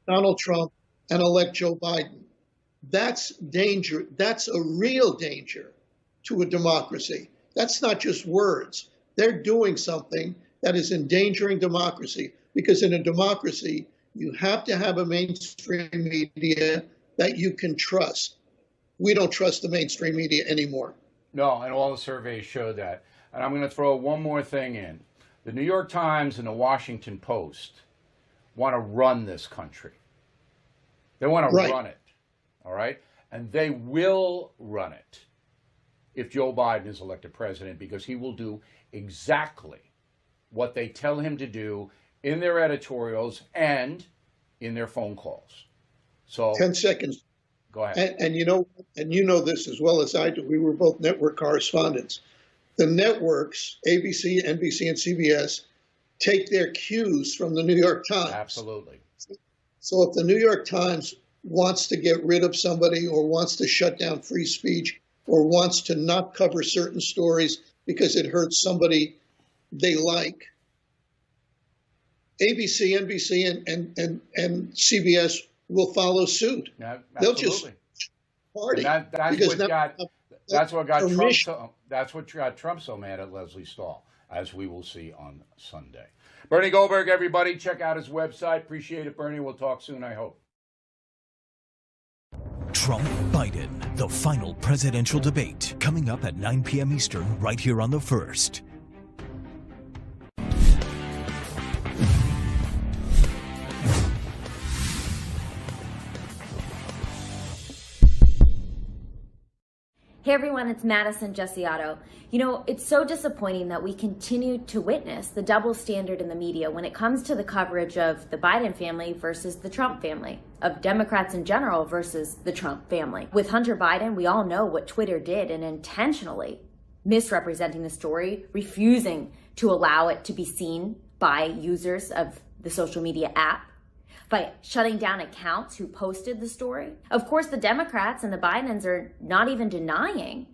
Donald Trump and elect Joe Biden. That's danger. That's a real danger to a democracy. That's not just words. They're doing something that is endangering democracy, because in a democracy, you have to have a mainstream media that you can trust. We don't trust the mainstream media anymore. No, and all the surveys show that. And I'm going to throw one more thing in. The New York Times and the Washington Post want to run this country. They want to run it, all right? And they will run it if Joe Biden is elected president, because he will do exactly what they tell him to do in their editorials and in their phone calls. So 10 seconds. Go ahead. And you know this as well as I do. We were both network correspondents. The networks, ABC, NBC, and CBS, take their cues from the New York Times. Absolutely. So if the New York Times wants to get rid of somebody, or wants to shut down free speech, or wants to not cover certain stories because it hurts somebody they like, ABC, NBC, and CBS will follow suit. Yeah, they'll just party. That's what got Trump. That's what got Trump so mad at Leslie Stahl, as we will see on Sunday. Bernie Goldberg, everybody, check out his website. Appreciate it, Bernie. We'll talk soon, I hope. Trump-Biden, the final presidential debate, coming up at 9 p.m. Eastern, right here on The First. Hey everyone, it's Madison Jessiato. You know, it's so disappointing that we continue to witness the double standard in the media when it comes to the coverage of the Biden family versus the Trump family, of Democrats in general versus the Trump family. With Hunter Biden, we all know what Twitter did in intentionally misrepresenting the story, refusing to allow it to be seen by users of the social media app, by shutting down accounts who posted the story. Of course, the Democrats and the Bidens are not even denying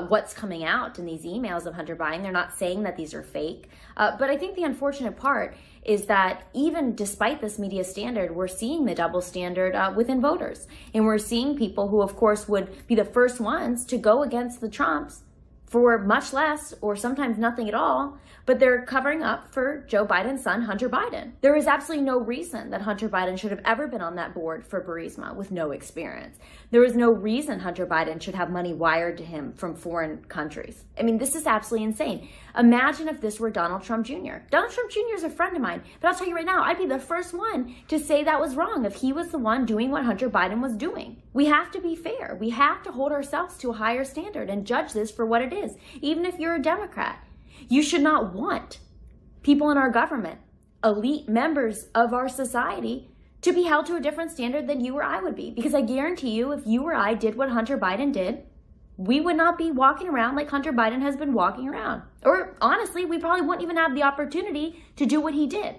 what's coming out in these emails of Hunter Biden. They're not saying that these are fake. But I think the unfortunate part is that even despite this media standard, we're seeing the double standard within voters. And we're seeing people who, of course, would be the first ones to go against the Trumps for much less or sometimes nothing at all, but they're covering up for Joe Biden's son, Hunter Biden. There is absolutely no reason that Hunter Biden should have ever been on that board for Burisma with no experience. There is no reason Hunter Biden should have money wired to him from foreign countries. I mean, this is absolutely insane. Imagine if this were Donald Trump Jr. Donald Trump Jr. is a friend of mine, but I'll tell you right now, I'd be the first one to say that was wrong if he was the one doing what Hunter Biden was doing. We have to be fair. We have to hold ourselves to a higher standard and judge this for what it is. Even if you're a Democrat, you should not want people in our government, elite members of our society, to be held to a different standard than you or I would be. Because I guarantee you, if you or I did what Hunter Biden did, we would not be walking around like Hunter Biden has been walking around. Or honestly, we probably wouldn't even have the opportunity to do what he did.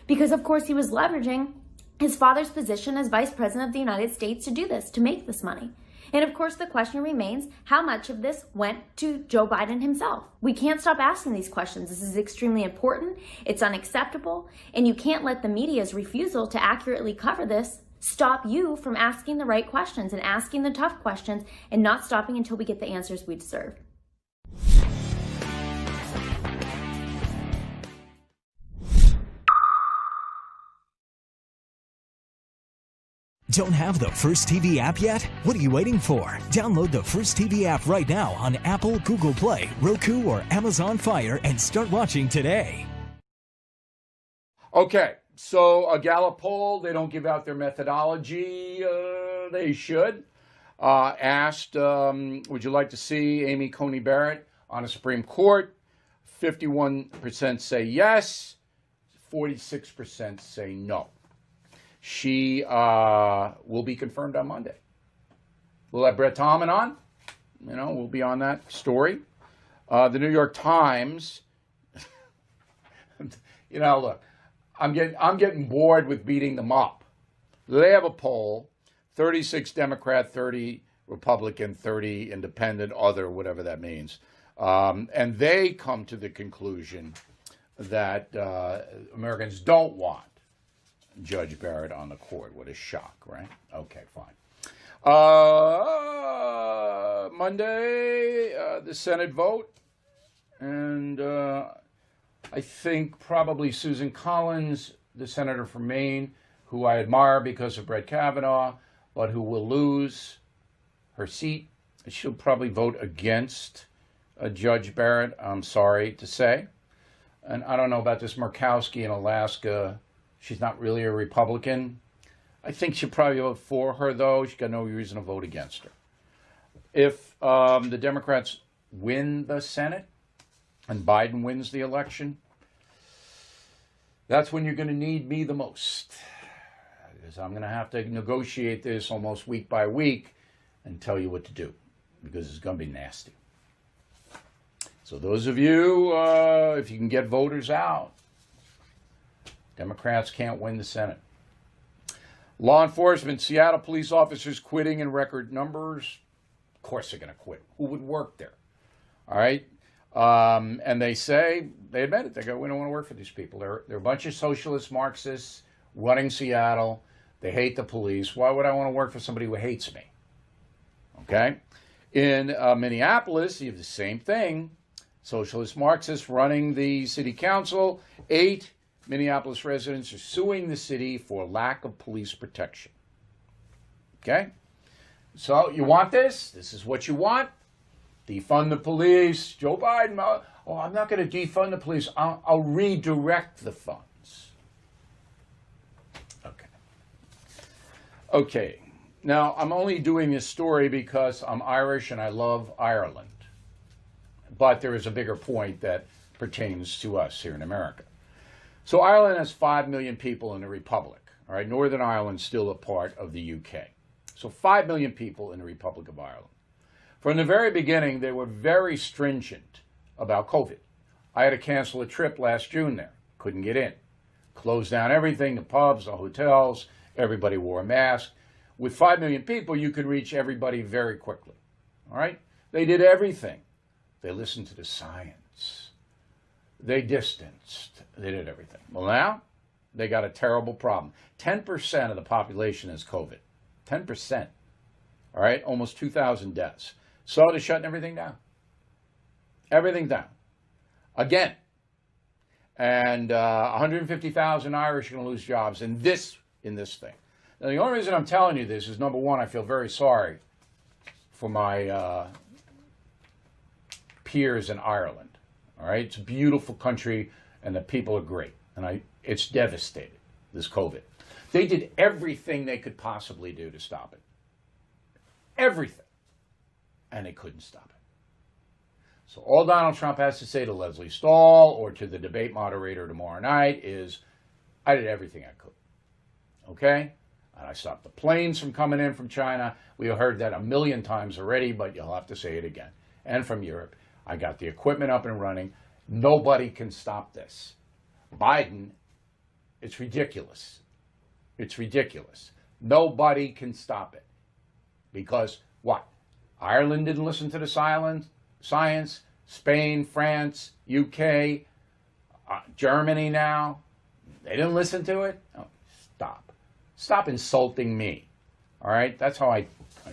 Because of course he was leveraging his father's position as vice president of the United States to do this, to make this money. And of course, the question remains, how much of this went to Joe Biden himself? We can't stop asking these questions. This is extremely important. It's unacceptable. And you can't let the media's refusal to accurately cover this stop you from asking the right questions and asking the tough questions and not stopping until we get the answers we deserve. Don't have the First TV app yet? What are you waiting for? Download the First TV app right now on Apple, Google Play, Roku, or Amazon Fire and start watching today. Okay, so a Gallup poll, they don't give out their methodology. They should. Asked, would you like to see Amy Coney Barrett on a Supreme Court? 51% say yes, 46% say no. She will be confirmed on Monday. We'll have Brett Tallman on. You know, we'll be on that story. The New York Times. You know, look, I'm getting bored with beating them up. They have a poll: 36 Democrat, 30 Republican, 30 Independent, other, whatever that means, and they come to the conclusion that Americans don't want Judge Barrett on the court. What a shock, right? Okay, fine. Monday, the Senate vote. And I think probably Susan Collins, the senator from Maine, who I admire because of Brett Kavanaugh, but who will lose her seat. She'll probably vote against Judge Barrett, I'm sorry to say. And I don't know about this Murkowski in Alaska. She's not really a Republican. I think she'll probably vote for her, though. She's got no reason to vote against her. If the Democrats win the Senate and Biden wins the election, that's when you're going to need me the most. Because I'm going to have to negotiate this almost week by week and tell you what to do. Because it's going to be nasty. So those of you, if you can get voters out, Democrats can't win the Senate. Law enforcement, Seattle police officers quitting in record numbers. Of course they're going to quit. Who would work there? All right. And they say, they admit it. They go, we don't want to work for these people. They're a bunch of socialist Marxists running Seattle. They hate the police. Why would I want to work for somebody who hates me? Okay. In Minneapolis, you have the same thing. Socialist Marxists running the city council. 8 Minneapolis residents are suing the city for lack of police protection. Okay? So you want this? This is what you want? Defund the police. Joe Biden, oh, I'm not going to defund the police. I'll redirect the funds. Okay. Okay. Now, I'm only doing this story because I'm Irish and I love Ireland. But there is a bigger point that pertains to us here in America. So Ireland has 5 million people in the Republic. All right, Northern Ireland's still a part of the UK. So 5 million people in the Republic of Ireland. From the very beginning, they were very stringent about COVID. I had to cancel a trip last June there. Couldn't get in. Closed down everything, the pubs, the hotels. Everybody wore a mask. With 5 million people, you could reach everybody very quickly. All right? They did everything. They listened to the science. They distanced. They did everything. Well, now they got a terrible problem. 10% of the population has COVID. 10%. All right? Almost 2,000 deaths. So they're shutting everything down. Everything down. Again. And 150,000 Irish are going to lose jobs in this thing. Now, the only reason I'm telling you this is, number one, I feel very sorry for my peers in Ireland. All right? It's a beautiful country, and the people are great. And it's devastated, this COVID. They did everything they could possibly do to stop it. Everything. And they couldn't stop it. So all Donald Trump has to say to Leslie Stahl or to the debate moderator tomorrow night is, I did everything I could. Okay? And I stopped the planes from coming in from China. We heard that 1,000,000 times already, but you'll have to say it again. And from Europe. I got the equipment up and running. Nobody can stop this. Biden, it's ridiculous. It's ridiculous. Nobody can stop it. Because what? Ireland didn't listen to the science. Spain, France, UK, Germany now. They didn't listen to it? Oh, stop. Stop insulting me. All right? That's how I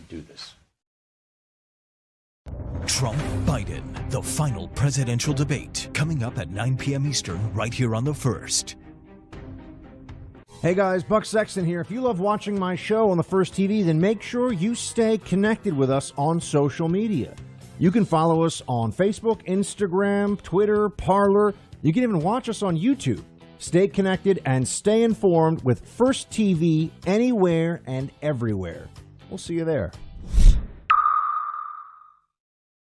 do this. Trump-Biden, the final presidential debate, coming up at 9 p.m. Eastern, right here on The First. Hey guys, Buck Sexton here. If you love watching my show on The First TV, then make sure you stay connected with us on social media. You can follow us on Facebook, Instagram, Twitter, Parler. You can even watch us on YouTube. Stay connected and stay informed with First TV anywhere and everywhere. We'll see you there.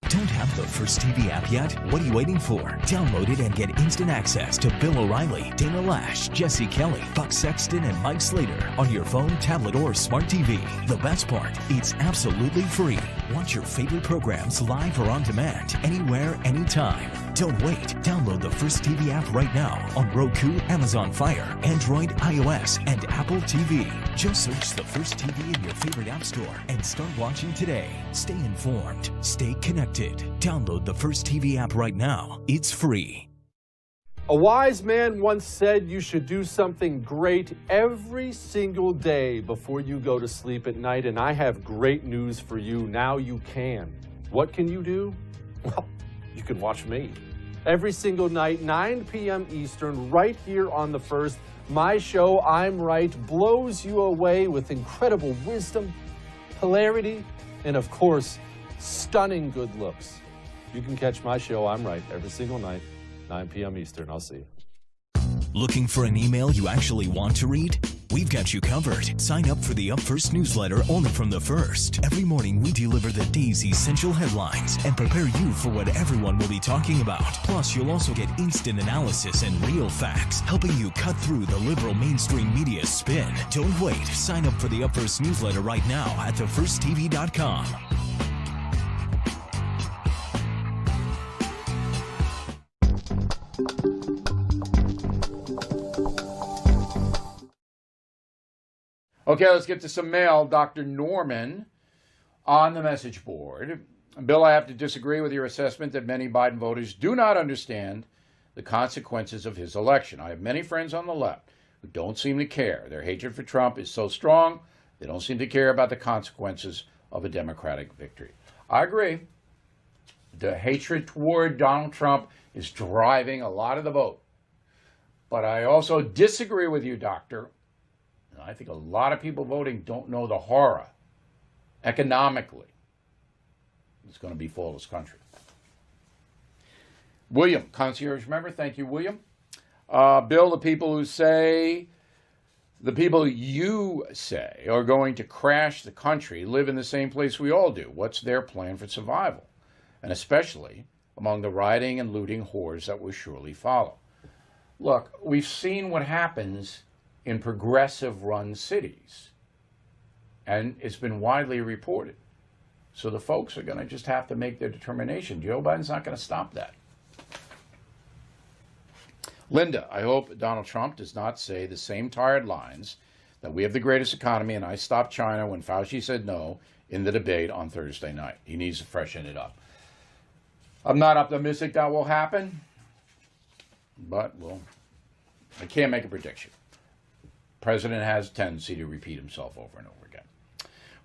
Don't have the First TV app yet? What are you waiting for? Download it and get instant access to Bill O'Reilly, Dana Lash, Jesse Kelly, Buck Sexton, and Mike Slater on your phone, tablet, or smart TV. The best part, it's absolutely free. Watch your favorite programs live or on demand, anywhere, anytime. Don't wait. Download the First TV app right now on Roku, Amazon Fire, Android, iOS, and Apple TV. Just search the First TV in your favorite app store and start watching today. Stay informed. Stay connected. Download the First TV app right now. It's free. A wise man once said you should do something great every single day before you go to sleep at night, and I have great news for you. Now you can. What can you do? Well, you can watch me. Every single night, 9 p.m. Eastern, right here on The First. My show, I'm Right, blows you away with incredible wisdom, hilarity, and of course, stunning good looks. You can catch my show, I'm Right, every single night, 9 p.m. Eastern. I'll see you. Looking for an email you actually want to read? We've got you covered. Sign up for the Up First newsletter only from The First. Every morning we deliver the day's essential headlines and prepare you for what everyone will be talking about. Plus, you'll also get instant analysis and real facts, helping you cut through the liberal mainstream media spin. Don't wait. Sign up for the Up First newsletter right now at thefirsttv.com. Okay, let's get to some mail. Dr. Norman on the message board. Bill, I have to disagree with your assessment that many Biden voters do not understand the consequences of his election. I have many friends on the left who don't seem to care. Their hatred for Trump is so strong, they don't seem to care about the consequences of a Democratic victory. I agree. The hatred toward Donald Trump is driving a lot of the vote. But I also disagree with you, Doctor. I think a lot of people voting don't know the horror economically it's going to befall this country. William, concierge member, thank you, William. Bill, the people you say are going to crash the country live in the same place we all do. What's their plan for survival? And especially among the rioting and looting hordes that will surely follow. Look, we've seen what happens in progressive-run cities, and it's been widely reported. So the folks are going to just have to make their determination. Joe Biden's not going to stop that. Linda, I hope Donald Trump does not say the same tired lines that we have the greatest economy and I stopped China when Fauci said no in the debate on Thursday night. He needs to freshen it up. I'm not optimistic that will happen, but I can't make a prediction. President has a tendency to repeat himself over and over again.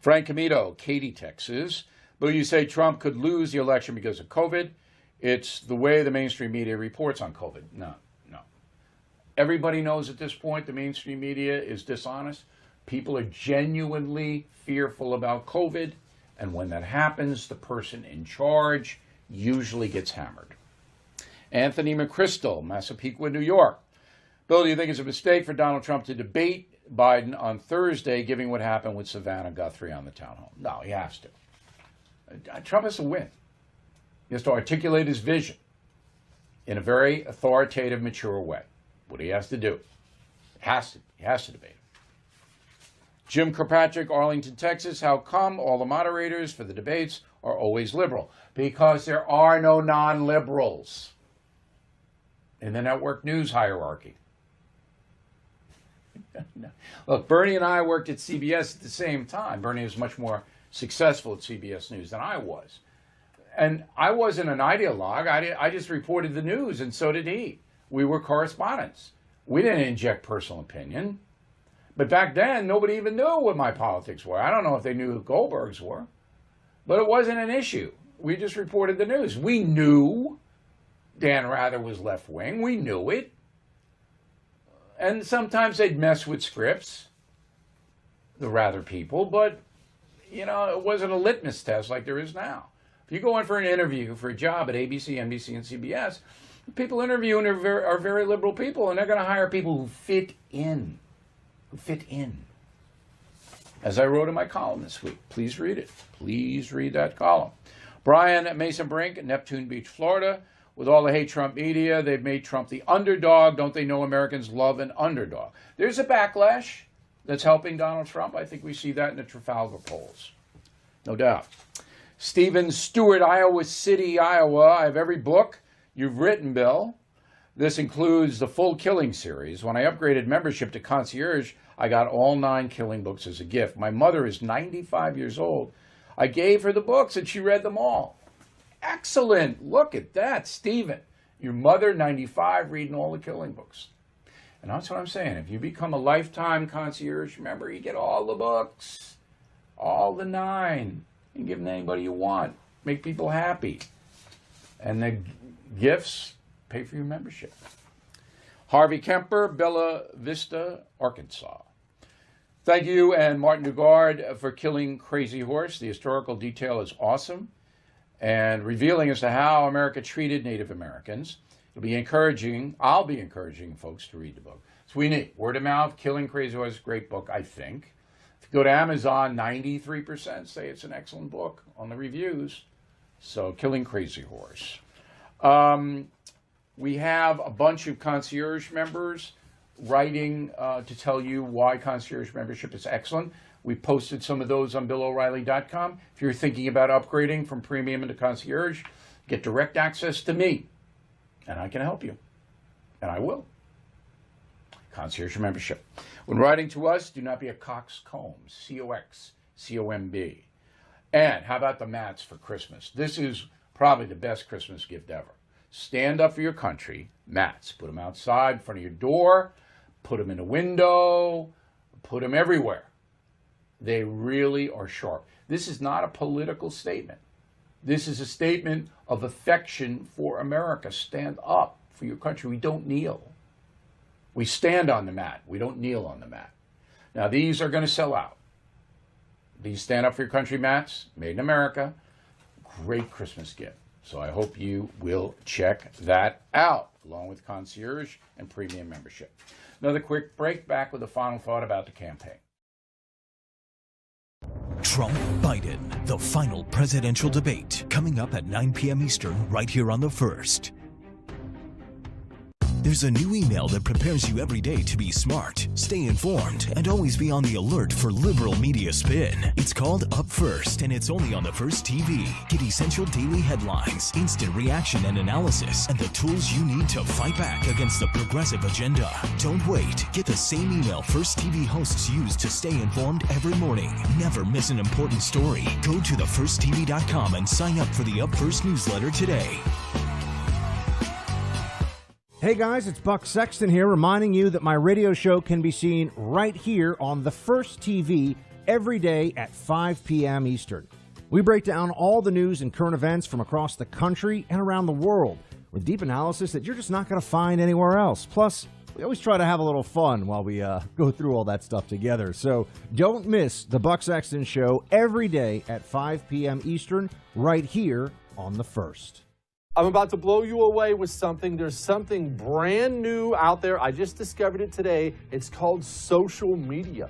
Frank Camito, Katy, Texas. Will you say Trump could lose the election because of COVID? It's the way the mainstream media reports on COVID. No. Everybody knows at this point the mainstream media is dishonest. People are genuinely fearful about COVID. And when that happens, the person in charge usually gets hammered. Anthony McChrystal, Massapequa, New York. Bill, do you think it's a mistake for Donald Trump to debate Biden on Thursday, given what happened with Savannah Guthrie on the town hall? No, he has to. Trump has to win. He has to articulate his vision in a very authoritative, mature way. What he has to do. He has to debate him. Jim Kirkpatrick, Arlington, Texas. How come all the moderators for the debates are always liberal? Because there are no non-liberals in the network news hierarchy. Look, Bernie and I worked at CBS at the same time. Bernie was much more successful at CBS News than I was. And I wasn't an ideologue. I just reported the news, and so did he. We were correspondents. We didn't inject personal opinion. But back then, nobody even knew what my politics were. I don't know if they knew who Goldberg's were. But it wasn't an issue. We just reported the news. We knew Dan Rather was left-wing. We knew it. And sometimes they'd mess with scripts, the Rather people. But, it wasn't a litmus test like there is now. If you go in for an interview for a job at ABC, NBC, and CBS, people interviewing are very liberal people, and they're going to hire people who fit in. As I wrote in my column this week. Please read it. Please read that column. Brian at Mason Brink, Neptune Beach, Florida. With all the hate Trump media, they've made Trump the underdog. Don't they know Americans love an underdog? There's a backlash that's helping Donald Trump. I think we see that in the Trafalgar polls. No doubt. Stephen Stewart, Iowa City, Iowa. I have every book you've written, Bill. This includes the full Killing series. When I upgraded membership to Concierge, I got all 9 Killing books as a gift. My mother is 95 years old. I gave her the books and she read them all. Excellent. Look at that, Stephen. Your mother, 95, reading all the killing books. And that's what I'm saying. If you become a lifetime concierge member, you get all the books, all the 9. You can give them to anybody you want. Make people happy. And the gifts pay for your membership. Harvey Kemper, Bella Vista, Arkansas. Thank you and Martin Dugard for Killing Crazy Horse. The historical detail is awesome and revealing as to how America treated Native Americans. It'll be encouraging. I'll be encouraging folks to read the book. So we need word of mouth. Killing Crazy Horse, great book, I think. If you go to Amazon, 93% say it's an excellent book on the reviews. So Killing Crazy Horse. We have a bunch of concierge members writing to tell you why concierge membership is excellent. We posted some of those on BillO'Reilly.com. If you're thinking about upgrading from premium into concierge, get direct access to me, and I can help you, and I will. Concierge membership. When writing to us, do not be a coxcomb, C-O-X-C-O-M-B. And how about the mats for Christmas? This is probably the best Christmas gift ever. Stand up for your country, mats. Put them outside in front of your door, put them in a window, put them everywhere. They really are sharp. This is not a political statement. This is a statement of affection for America. Stand up for your country. We don't kneel. We stand on the mat. We don't kneel on the mat. Now, these are going to sell out. These Stand Up for Your Country mats, made in America. Great Christmas gift. So I hope you will check that out, along with concierge and premium membership. Another quick break, back with a final thought about the campaign. Trump Biden, the final presidential debate, coming up at 9 p.m. Eastern, right here on The First. There's a new email that prepares you every day to be smart, stay informed, and always be on the alert for liberal media spin. It's called Up First, and it's only on The First TV. Get essential daily headlines, instant reaction and analysis, and the tools you need to fight back against the progressive agenda. Don't wait. Get the same email First TV hosts use to stay informed every morning. Never miss an important story. Go to thefirsttv.com and sign up for the Up First newsletter today. Hey guys, it's Buck Sexton here, reminding you that my radio show can be seen right here on The First TV every day at 5 p.m. Eastern. We break down all the news and current events from across the country and around the world with deep analysis that you're just not going to find anywhere else. Plus, we always try to have a little fun while we go through all that stuff together. So don't miss the Buck Sexton Show every day at 5 p.m. Eastern right here on The First. I'm about to blow you away with something. There's something brand new out there. I just discovered it today. It's called social media.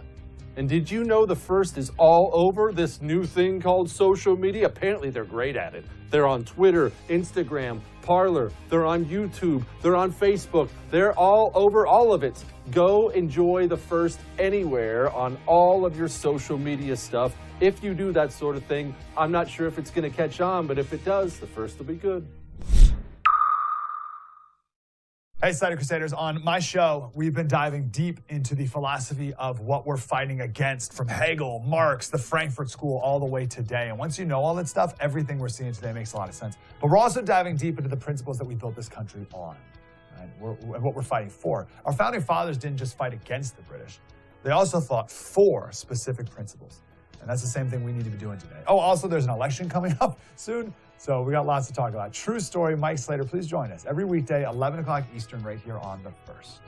And did you know The First is all over this new thing called social media? Apparently they're great at it. They're on Twitter, Instagram, Parler. They're on YouTube. They're on Facebook. They're all over all of it. Go enjoy The First anywhere on all of your social media stuff. If you do that sort of thing, I'm not sure if it's going to catch on, but if it does, The First will be good. Hey, Cider Crusaders. On my show, we've been diving deep into the philosophy of what we're fighting against, from Hegel, Marx, the Frankfurt School, all the way today. And once you know all that stuff, everything we're seeing today makes a lot of sense. But we're also diving deep into the principles that we built this country on, right? What we're fighting for. Our founding fathers didn't just fight against the British. They also fought for specific principles. And that's the same thing we need to be doing today. Oh, also, there's an election coming up soon. So we got lots to talk about. True story. Mike Slater, please join us every weekday, 11 o'clock Eastern, right here on The First.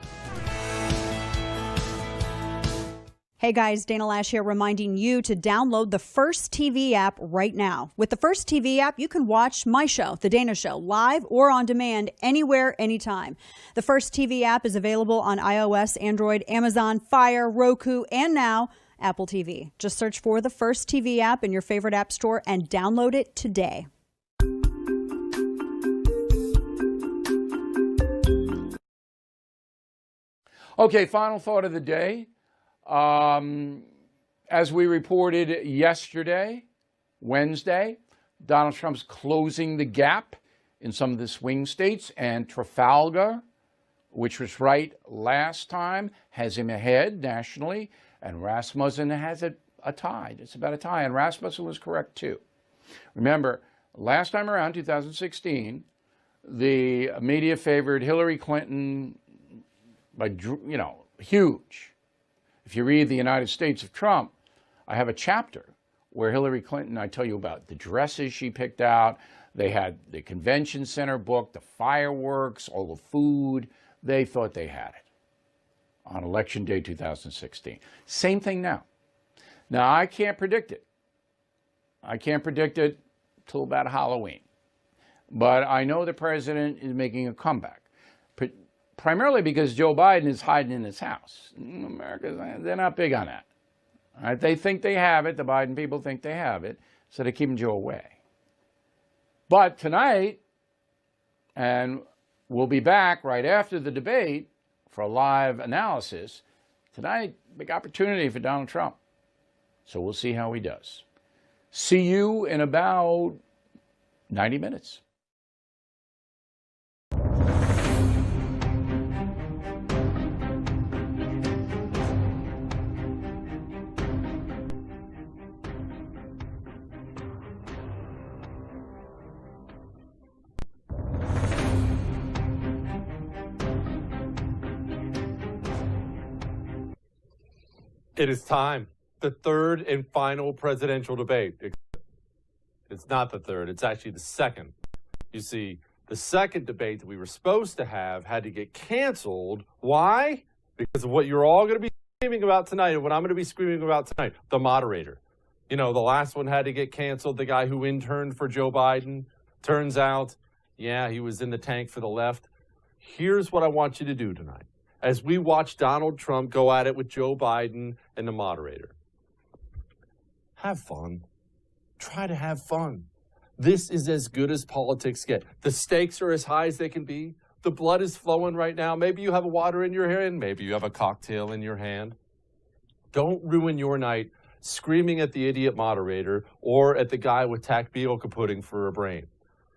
Hey guys, Dana Lash here, reminding you to download the First TV app right now. With the First TV app, you can watch my show, The Dana Show, live or on demand, anywhere, anytime. The First TV app is available on iOS, Android, Amazon, Fire, Roku, and now Apple TV. Just search for the First TV app in your favorite app store and download it today. Okay, final thought of the day. As we reported yesterday, Wednesday, Donald Trump's closing the gap in some of the swing states, and Trafalgar, which was right last time, has him ahead nationally, and Rasmussen has a tie. It's about a tie, and Rasmussen was correct too. Remember, last time around, 2016, the media favored Hillary Clinton by, huge. If you read The United States of Trump, I have a chapter where Hillary Clinton, I tell you about the dresses she picked out. They had the convention center booked, the fireworks, all the food. They thought they had it on Election Day 2016. Same thing now. Now, I can't predict it. I can't predict it till about Halloween. But I know the president is making a comeback, primarily because Joe Biden is hiding in his house. America, they're not big on that. All right? They think they have it. The Biden people think they have it, so they're keeping Joe away. But tonight, and we'll be back right after the debate for a live analysis. Tonight, big opportunity for Donald Trump. So we'll see how he does. See you in about 90 minutes. It is time. The third and final presidential debate. It's not the third, it's actually the second. You see, the second debate that we were supposed to have had to get canceled. Why? Because of what you're all going to be screaming about tonight and what I'm going to be screaming about tonight, the moderator. You know, the last one had to get canceled, the guy who interned for Joe Biden. Turns out, yeah, he was in the tank for the left. Here's what I want you to do tonight as we watch Donald Trump go at it with Joe Biden and the moderator. Have fun. Try to have fun. This is as good as politics get. The stakes are as high as they can be. The blood is flowing right now. Maybe you have a water in your hand. Maybe you have a cocktail in your hand. Don't ruin your night screaming at the idiot moderator or at the guy with tapioca pudding for a brain.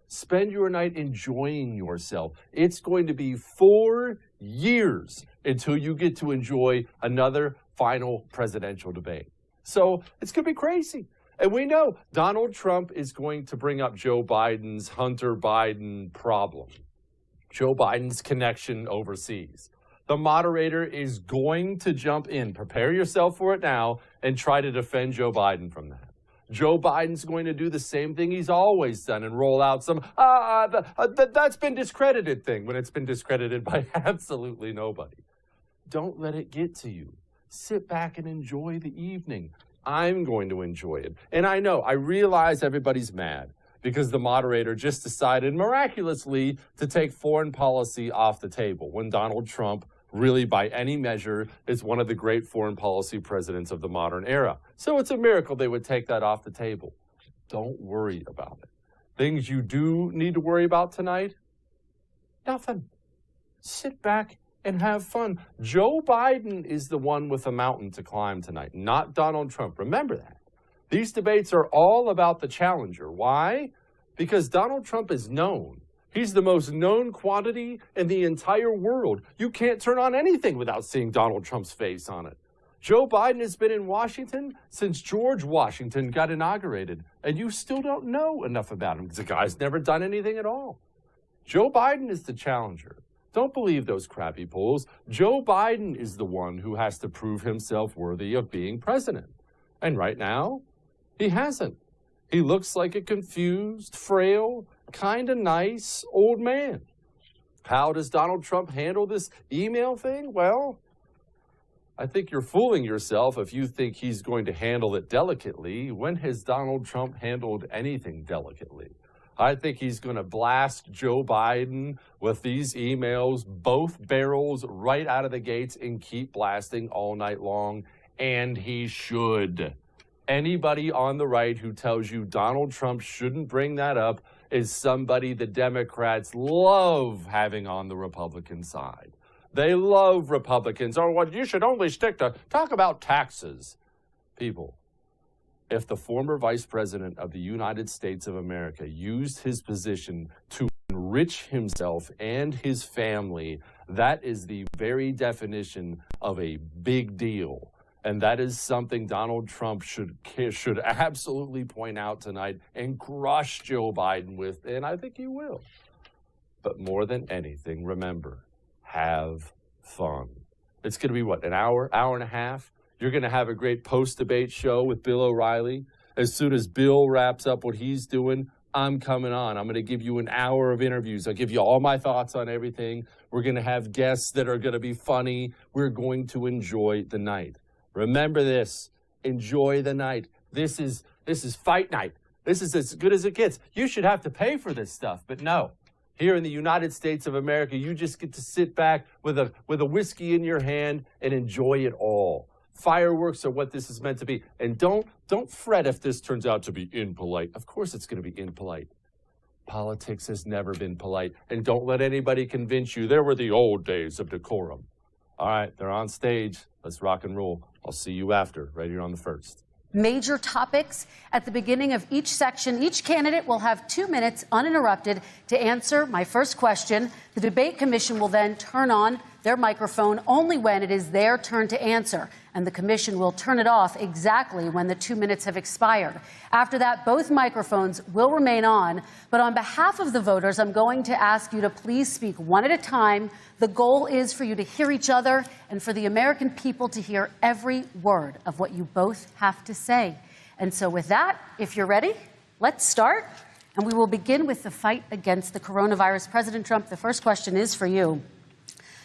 Spend your night enjoying yourself. It's going to be 4 years until you get to enjoy another final presidential debate. So it's going to be crazy. And we know Donald Trump is going to bring up Joe Biden's Hunter Biden problem, Joe Biden's connection overseas. The moderator is going to jump in. Prepare yourself for it now and try to defend Joe Biden from that. Joe Biden's going to do the same thing he's always done and roll out some, that's been discredited thing when it's been discredited by absolutely nobody. Don't let it get to you. Sit back and enjoy the evening. I'm going to enjoy it. And I know, I realize everybody's mad because the moderator just decided miraculously to take foreign policy off the table when Donald Trump really, by any measure, is one of the great foreign policy presidents of the modern era. So it's a miracle they would take that off the table. Don't worry about it. Things you do need to worry about tonight? Nothing. Sit back and have fun. Joe Biden is the one with a mountain to climb tonight, not Donald Trump. Remember that. These debates are all about the challenger. Why? Because Donald Trump is known. He's the most known quantity in the entire world. You can't turn on anything without seeing Donald Trump's face on it. Joe Biden has been in Washington since George Washington got inaugurated, and you still don't know enough about him because the guy's never done anything at all. Joe Biden is the challenger. Don't believe those crappy polls. Joe Biden is the one who has to prove himself worthy of being president. And right now, he hasn't. He looks like a confused, frail, kind of nice old man. How does Donald Trump handle this email thing? Well, I think you're fooling yourself if you think he's going to handle it delicately. When has Donald Trump handled anything delicately? I think he's going to blast Joe Biden with these emails, both barrels right out of the gates, and keep blasting all night long. And he should. Anybody on the right who tells you Donald Trump shouldn't bring that up is somebody the Democrats love having on the Republican side. They love Republicans. Oh, well, you should only stick to talk about taxes. People, if the former vice president of the United States of America used his position to enrich himself and his family, that is the very definition of a big deal. And that is something Donald Trump should absolutely point out tonight and crush Joe Biden with, and I think he will. But But more than anything, remember, have fun. It's going to be, what, an hour, hour and a half? You're going to have a great post-debate show with Bill O'Reilly. As soon as Bill wraps up what he's doing, I'm coming on. I'm going to give you an hour of interviews. I'll give you all my thoughts on everything. We're going to have guests that are going to be funny. We're going to enjoy the night. Remember this. Enjoy the night. This is fight night. This is as good as it gets. You should have to pay for this stuff, but no. Here in the United States of America, you just get to sit back with a whiskey in your hand and enjoy it all. Fireworks are what this is meant to be. And don't fret if this turns out to be impolite. Of course it's going to be impolite. Politics has never been polite. And don't let anybody convince you there were the old days of decorum. All right, they're on stage. Let's rock and roll. I'll see you after, right here on the First. Major topics. At the beginning of each section, each candidate will have 2 minutes uninterrupted to answer my first question. The debate commission will then turn on their microphone only when it is their turn to answer, and the commission will turn it off exactly when the 2 minutes have expired. After that, both microphones will remain on, but on behalf of the voters, I'm going to ask you to please speak one at a time. The goal is for you to hear each other and for the American people to hear every word of what you both have to say. And so with that, if you're ready, let's start. And we will begin with the fight against the coronavirus. President Trump, the first question is for you.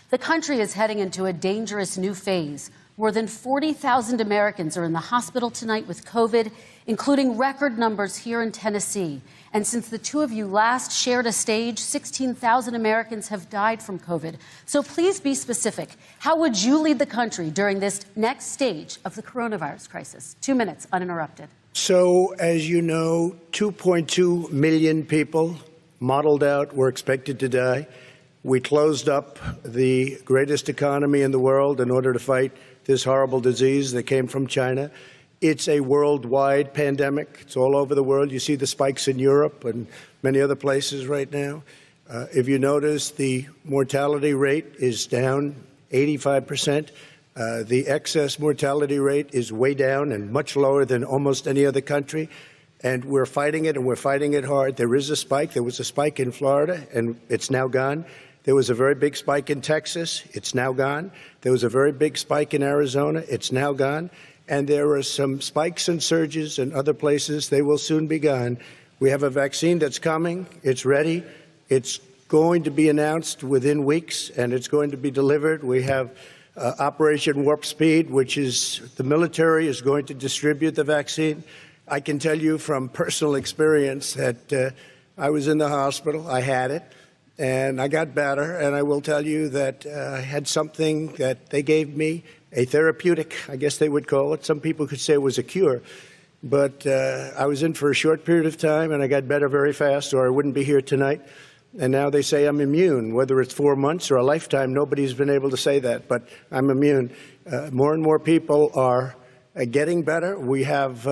The country is heading into a dangerous new phase. More than 40,000 Americans are in the hospital tonight with COVID, including record numbers here in Tennessee. And since the two of you last shared a stage, 16,000 Americans have died from COVID. So please be specific. How would you lead the country during this next stage of the coronavirus crisis? 2 minutes, uninterrupted. So, as you know, 2.2 million people modeled out were expected to die. We closed up the greatest economy in the world in order to fight this horrible disease that came from China. It's a worldwide pandemic. It's all over the world. You see the spikes in Europe and many other places right now. If you notice, the mortality rate is down 85%. The excess mortality rate is way down and much lower than almost any other country. And we're fighting it, and we're fighting it hard. There is a spike. There was a spike in Florida, and it's now gone. There was a very big spike in Texas. It's now gone. There was a very big spike in Arizona. It's now gone. And there are some spikes and surges in other places. They will soon be gone. We have a vaccine that's coming. It's ready. It's going to be announced within weeks, and it's going to be delivered. We have Operation Warp Speed, which is the military is going to distribute the vaccine. I can tell you from personal experience that I was in the hospital. I had it. And I got better, and I will tell you that I had something that they gave me, a therapeutic, I guess they would call it. Some people could say it was a cure. But I was in for a short period of time, and I got better very fast, or I wouldn't be here tonight. And now they say I'm immune. Whether it's 4 months or a lifetime, nobody's been able to say that, but I'm immune. More and more people are getting better. We have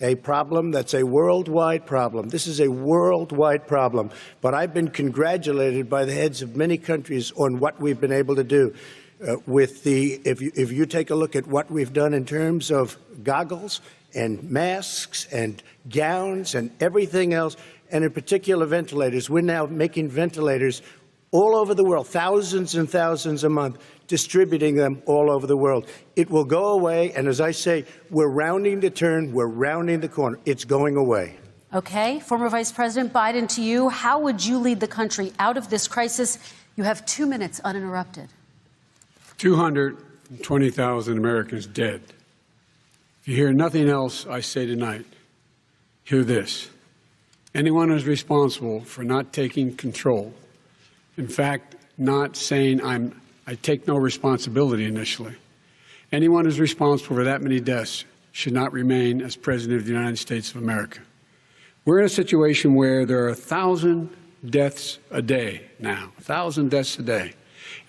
a problem that's a worldwide problem. This is a worldwide problem. But I've been congratulated by the heads of many countries on what we've been able to do. If you take a look at what we've done in terms of goggles and masks and gowns and everything else, and in particular ventilators, we're now making ventilators all over the world, thousands and thousands a month, distributing them all over the world. It will go away, and as I say, we're rounding the turn, we're rounding the corner. It's going away. Okay. Former Vice President Biden, to you, how would you lead the country out of this crisis? You have 2 minutes uninterrupted. 220,000 Americans dead. If you hear nothing else I say tonight, hear this. Anyone who's responsible for not taking control, in fact, not saying I take no responsibility initially. Anyone who's responsible for that many deaths should not remain as President of the United States of America. We're in a situation where there are 1,000 deaths a day now, 1,000 deaths a day,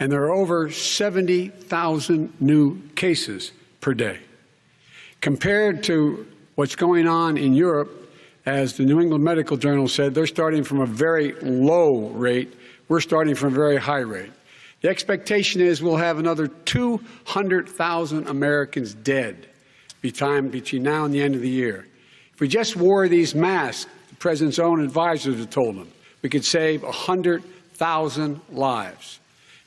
and there are over 70,000 new cases per day. Compared to what's going on in Europe, as the New England Medical Journal said, they're starting from a very low rate. We're starting from a very high rate. The expectation is we'll have another 200,000 Americans dead between now and the end of the year. If we just wore these masks, the President's own advisors have told him, we could save 100,000 100,000 lives.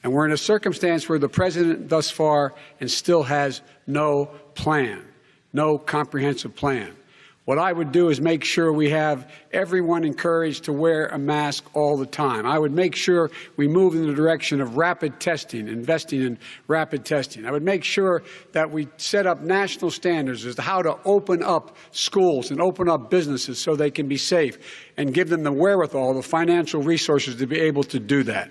And we're in a circumstance where the president thus far and still has no plan, no comprehensive plan. What I would do is make sure we have everyone encouraged to wear a mask all the time. I would make sure we move in the direction of rapid testing, investing in rapid testing. I would make sure that we set up national standards as to how to open up schools and open up businesses so they can be safe and give them the wherewithal, the financial resources to be able to do that.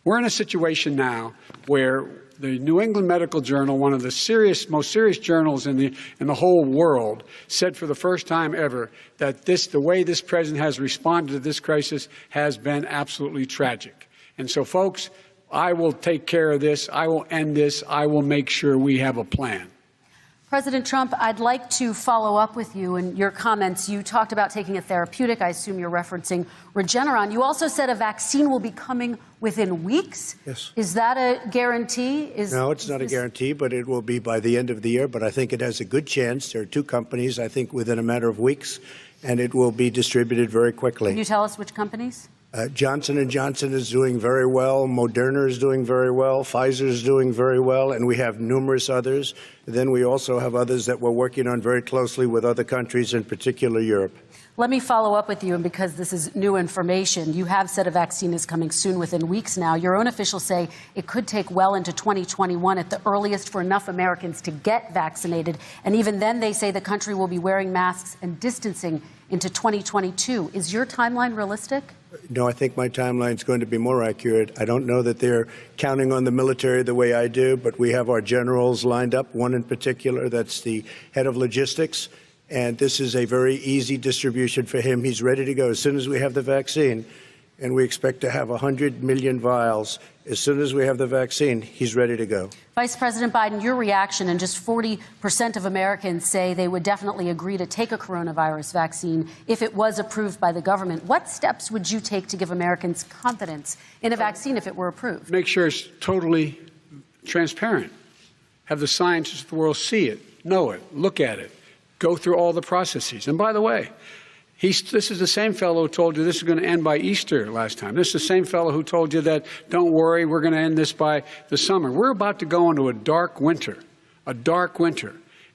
We're in a situation now where the New England Medical Journal, one of the most serious journals in the whole world, said for the first time ever that the way this president has responded to this crisis has been absolutely tragic. And so, folks, I will take care of this. I will end this. I will make sure we have a plan. President Trump, I'd like to follow up with you in your comments. You talked about taking a therapeutic. I assume you're referencing Regeneron. You also said a vaccine will be coming within weeks. Yes. Is that a guarantee? No, it's not a guarantee, but it will be by the end of the year. But I think it has a good chance. There are two companies, I think, within a matter of weeks, and it will be distributed very quickly. Can you tell us which companies? Johnson & Johnson is doing very well. Moderna is doing very well. Pfizer is doing very well. And we have numerous others. Then we also have others that we're working on very closely with other countries, in particular Europe. Let me follow up with you, and because this is new information, you have said a vaccine is coming soon, within weeks now. Your own officials say it could take well into 2021 at the earliest for enough Americans to get vaccinated. And even then, they say the country will be wearing masks and distancing into 2022. Is your timeline realistic? No, I think my timeline is going to be more accurate. I don't know that they're counting on the military the way I do, but we have our generals lined up, one in particular that's the head of logistics. And this is a very easy distribution for him. He's ready to go as soon as we have the vaccine. And we expect to have 100 million vials. As soon as we have the vaccine, he's ready to go. Vice President Biden, your reaction, and just 40% of Americans say they would definitely agree to take a coronavirus vaccine if it was approved by the government. What steps would you take to give Americans confidence in a vaccine if it were approved? Make sure it's totally transparent. Have the scientists of the world see it, know it, look at it, go through all the processes. And by the way, this is the same fellow who told you this is going to end by Easter last time. This is the same fellow who told you that, don't worry, we're going to end this by the summer. We're about to go into a dark winter,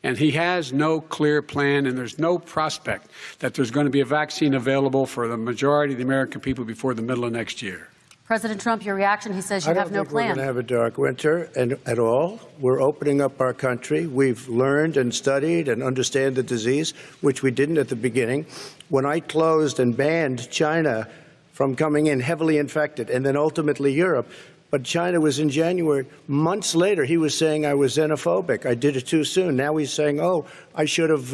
and he has no clear plan, and there's no prospect that there's going to be a vaccine available for the majority of the American people before the middle of next year. President Trump, your reaction, he says you have no plan. I don't think we're going to have a dark winter at all. We're opening up our country. We've learned and studied and understand the disease, which we didn't at the beginning. When I closed and banned China from coming in heavily infected, and then ultimately Europe, but China was in January. Months later, he was saying I was xenophobic. I did it too soon. Now he's saying, oh, I should have,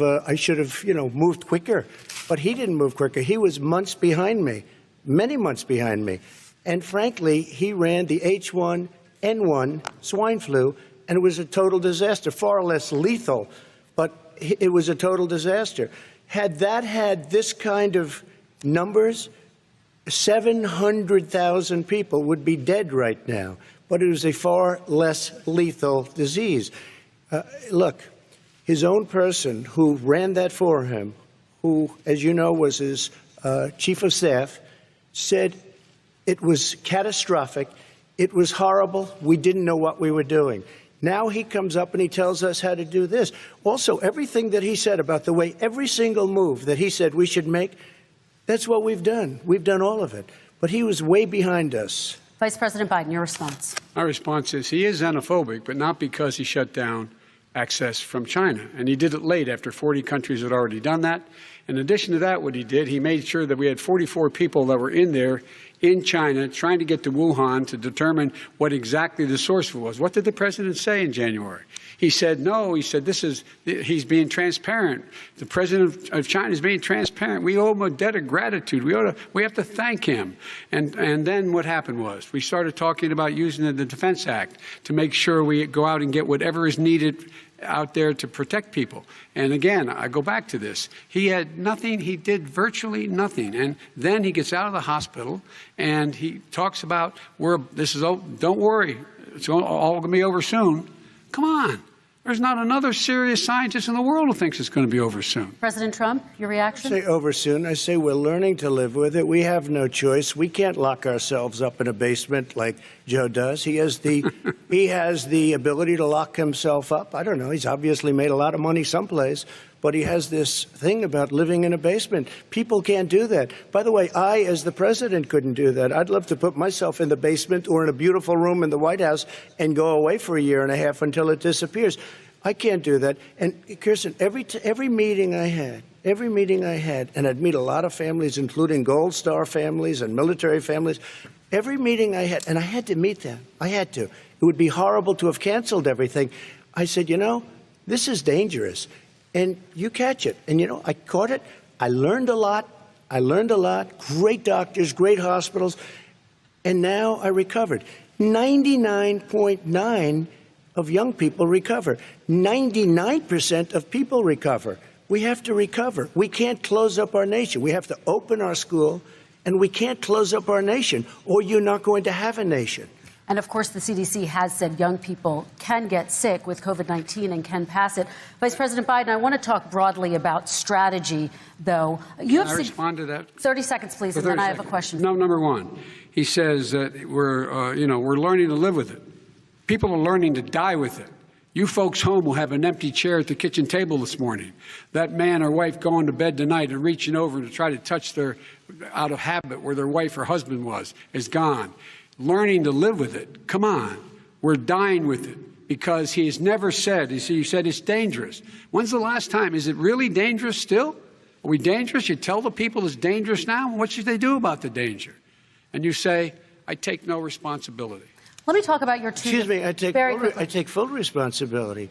moved quicker. But he didn't move quicker. He was months behind me, many months behind me. And frankly, he ran the H1N1 swine flu, and it was a total disaster, far less lethal, but it was a total disaster. Had that had this kind of numbers, 700,000 people would be dead right now. But it was a far less lethal disease. Look, his own person who ran that for him, who, as you know, was his chief of staff, said it was catastrophic. It was horrible. We didn't know what we were doing. Now he comes up and he tells us how to do this. Also, everything that he said about the way every single move that he said we should make, that's what we've done. We've done all of it. But he was way behind us. Vice President Biden, your response. My response is he is xenophobic, but not because he shut down access from China. And he did it late after 40 countries had already done that. In addition to that, what he did, he made sure that we had 44 people that were in there in China trying to get to Wuhan to determine what exactly the source was. What did the president say in January? He said, no, he said, he's being transparent. The president of China is being transparent. We owe him a debt of gratitude. We have to thank him. And then what happened was we started talking about using the Defense Act to make sure we go out and get whatever is needed out there to protect people. And again, I go back to this. He had nothing. He did virtually nothing. And then he gets out of the hospital and he talks about, don't worry, it's all going to be over soon. Come on. There's not another serious scientist in the world who thinks it's going to be over soon. President Trump, your reaction? I say over soon. I say we're learning to live with it. We have no choice. We can't lock ourselves up in a basement like Joe does. He has the ability to lock himself up. I don't know. He's obviously made a lot of money someplace, but he has this thing about living in a basement. People can't do that. By the way, I, as the president, couldn't do that. I'd love to put myself in the basement or in a beautiful room in the White House and go away for a year and a half until it disappears. I can't do that. And Kirsten, every meeting I had, and I'd meet a lot of families, including Gold Star families and military families, every meeting I had, and I had to meet them. I had to. It would be horrible to have canceled everything. I said, you know, this is dangerous. And you catch it. And, you know, I caught it. I learned a lot. Great doctors, great hospitals. And now I recovered. 99.9% of young people recover. 99% of people recover. We have to recover. We can't close up our nation. We have to open our school, and we can't close up our nation, or you're not going to have a nation. And of course, the CDC has said young people can get sick with COVID-19 and can pass it. Vice President Biden, I want to talk broadly about strategy, though. Can I respond to that? 30 seconds, please, and then I have a question. No, number one, he says that we're learning to live with it. People are learning to die with it. You folks home will have an empty chair at the kitchen table this morning. That man or wife going to bed tonight and reaching over to try to touch their, out of habit, where their wife or husband was, is gone. Learning to live with it. Come on. We're dying with it because he has never said, you said it's dangerous. When's the last time? Is it really dangerous still? Are we dangerous? You tell the people it's dangerous now? What should they do about the danger? And you say, I take no responsibility. Let me talk about your two. Excuse me, I take full responsibility.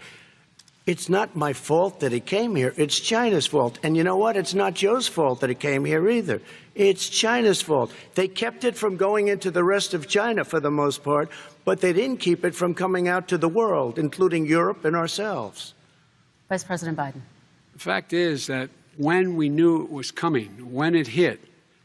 It's not my fault that it came here. It's China's fault. And you know what? It's not Joe's fault that it came here either. It's China's fault. They kept it from going into the rest of China for the most part, but they didn't keep it from coming out to the world, including Europe and ourselves. Vice President Biden. The fact is that when we knew it was coming, when it hit,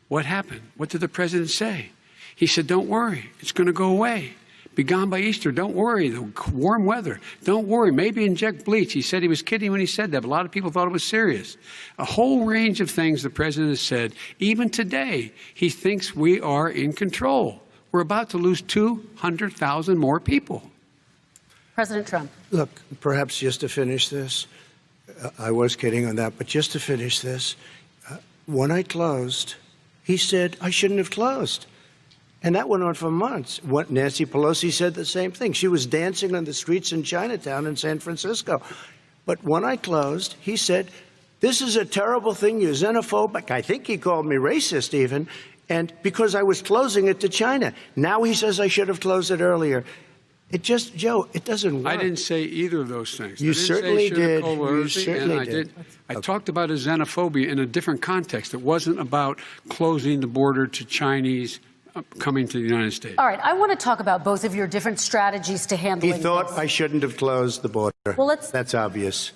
what happened? What did the president say? He said, don't worry, it's going to go away. Be gone by Easter. Don't worry. The warm weather. Don't worry. Maybe inject bleach. He said he was kidding when he said that, but a lot of people thought it was serious. A whole range of things the president has said. Even today, he thinks we are in control. We're about to lose 200,000 more people. President Trump. Look, perhaps just to finish this, I was kidding on that, but just to finish this, when I closed, he said I shouldn't have closed. And that went on for months. Nancy Pelosi said the same thing. She was dancing on the streets in Chinatown in San Francisco. But when I closed, he said, this is a terrible thing. You're xenophobic. I think he called me racist even. And because I was closing it to China. Now he says I should have closed it earlier. It just, Joe, it doesn't work. I didn't say either of those things. You certainly did. You certainly did. I talked about a xenophobia in a different context. It wasn't about closing the border to Chinese coming to the United States. All right, I want to talk about both of your different strategies to handling this. He thought I shouldn't have closed the border. Well, that's obvious.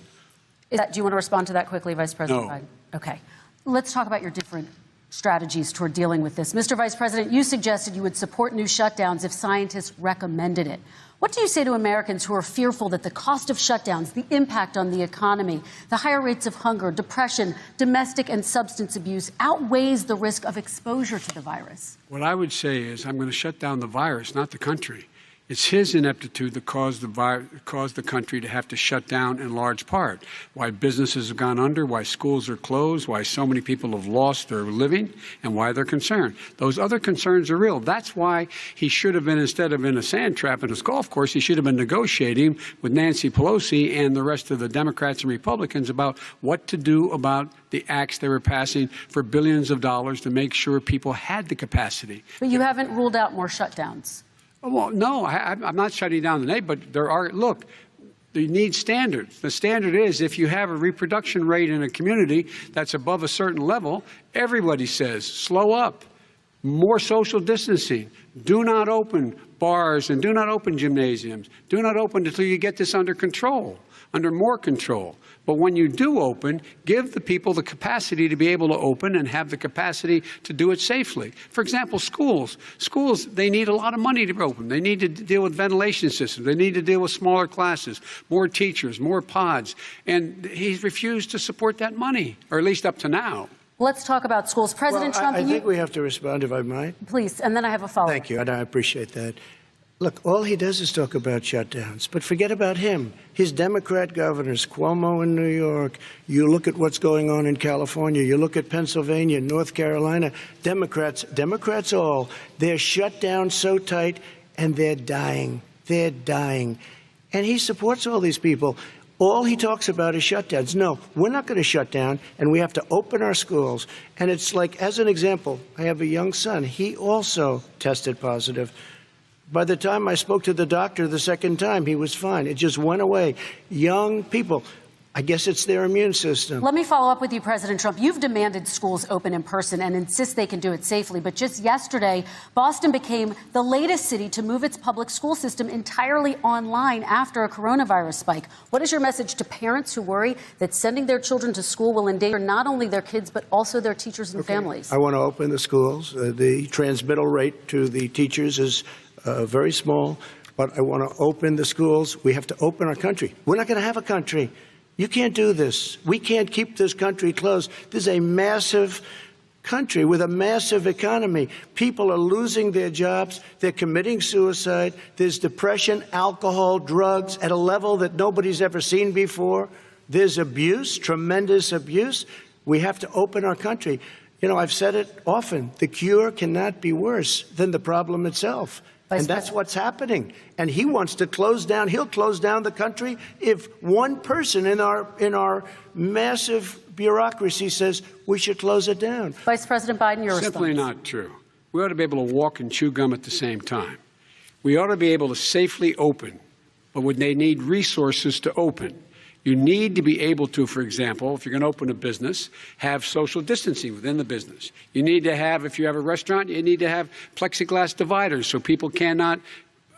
Do you want to respond to that quickly, Vice President No. Biden? Okay. Let's talk about your different strategies toward dealing with this. Mr. Vice President, you suggested you would support new shutdowns if scientists recommended it. What do you say to Americans who are fearful that the cost of shutdowns, the impact on the economy, the higher rates of hunger, depression, domestic and substance abuse outweighs the risk of exposure to the virus? What I would say is I'm going to shut down the virus, not the country. It's his ineptitude that caused the country to have to shut down in large part. Why businesses have gone under, why schools are closed, why so many people have lost their living, and why they're concerned. Those other concerns are real. That's why he should have been, instead of in a sand trap in his golf course, he should have been negotiating with Nancy Pelosi and the rest of the Democrats and Republicans about what to do about the acts they were passing for billions of dollars to make sure people had the capacity. But you haven't ruled out more shutdowns. Well, no, I'm not shutting down the nation, but there are, look, you need standards. The standard is if you have a reproduction rate in a community that's above a certain level, everybody says, slow up, more social distancing, do not open bars, and do not open gymnasiums. Do not open until you get this under control, under more control. But when you do open, give the people the capacity to be able to open and have the capacity to do it safely. For example, schools. Schools, they need a lot of money to open. They need to deal with ventilation systems. They need to deal with smaller classes, more teachers, more pods. And he's refused to support that money, or at least up to now. Let's talk about schools. President Trump, I think we have to respond, if I might. Please, and then I have a follow-up. Thank you, and I appreciate that. Look, all he does is talk about shutdowns, but forget about him. His Democrat governors, Cuomo in New York, you look at what's going on in California, you look at Pennsylvania, North Carolina, Democrats all, they're shut down so tight, and they're dying. They're dying. And he supports all these people. All he talks about is shutdowns. No, we're not going to shut down, and we have to open our schools. And it's like, as an example, I have a young son. He also tested positive. By the time I spoke to the doctor the second time, he was fine. It just went away. Young people, I guess it's their immune system. Let me follow up with you, President Trump. You've demanded schools open in person and insist they can do it safely. But just yesterday, Boston became the latest city to move its public school system entirely online after a coronavirus spike. What is your message to parents who worry that sending their children to school will endanger not only their kids, but also their teachers and families? I want to open the schools. The transmittal rate to the teachers is very small, but I want to open the schools. We have to open our country. We're not going to have a country. You can't do this. We can't keep this country closed. This is a massive country with a massive economy. People are losing their jobs. They're committing suicide. There's depression, alcohol, drugs at a level that nobody's ever seen before. There's abuse, tremendous abuse. We have to open our country. You know, I've said it often. The cure cannot be worse than the problem itself. And that's what's happening. And he wants to close down. He'll close down the country if one person in our massive bureaucracy says we should close it down. Vice President Biden, your response. Simply not true. We ought to be able to walk and chew gum at the same time. We ought to be able to safely open, but when they need resources to open. You need to be able to, for example, if you're going to open a business, have social distancing within the business. You need to have, if you have a restaurant, you need to have plexiglass dividers so people cannot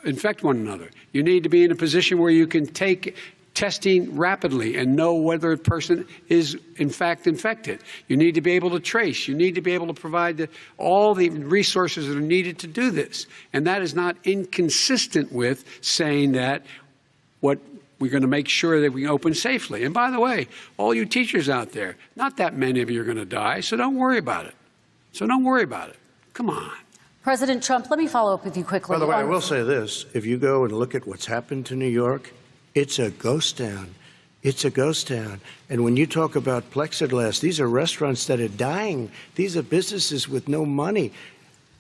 infect one another. You need to be in a position where you can take testing rapidly and know whether a person is, in fact, infected. You need to be able to trace. You need to be able to provide all the resources that are needed to do this. And that is not inconsistent with saying that we're going to make sure that we open safely. And by the way, all you teachers out there, not that many of you are going to die, so don't worry about it. Come on. President Trump, let me follow up with you quickly. By the way, I will say this. If you go and look at what's happened to New York, it's a ghost town. It's a ghost town. And when you talk about plexiglass, these are restaurants that are dying. These are businesses with no money.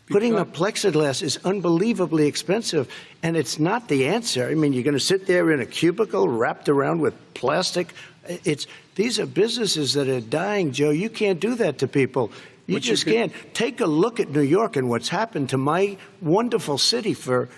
Putting up plexiglass is unbelievably expensive, and it's not the answer. I mean, you're going to sit there in a cubicle wrapped around with plastic. These are businesses that are dying, Joe. You can't do that to people. You just can't. Take a look at New York and what's happened to my wonderful city for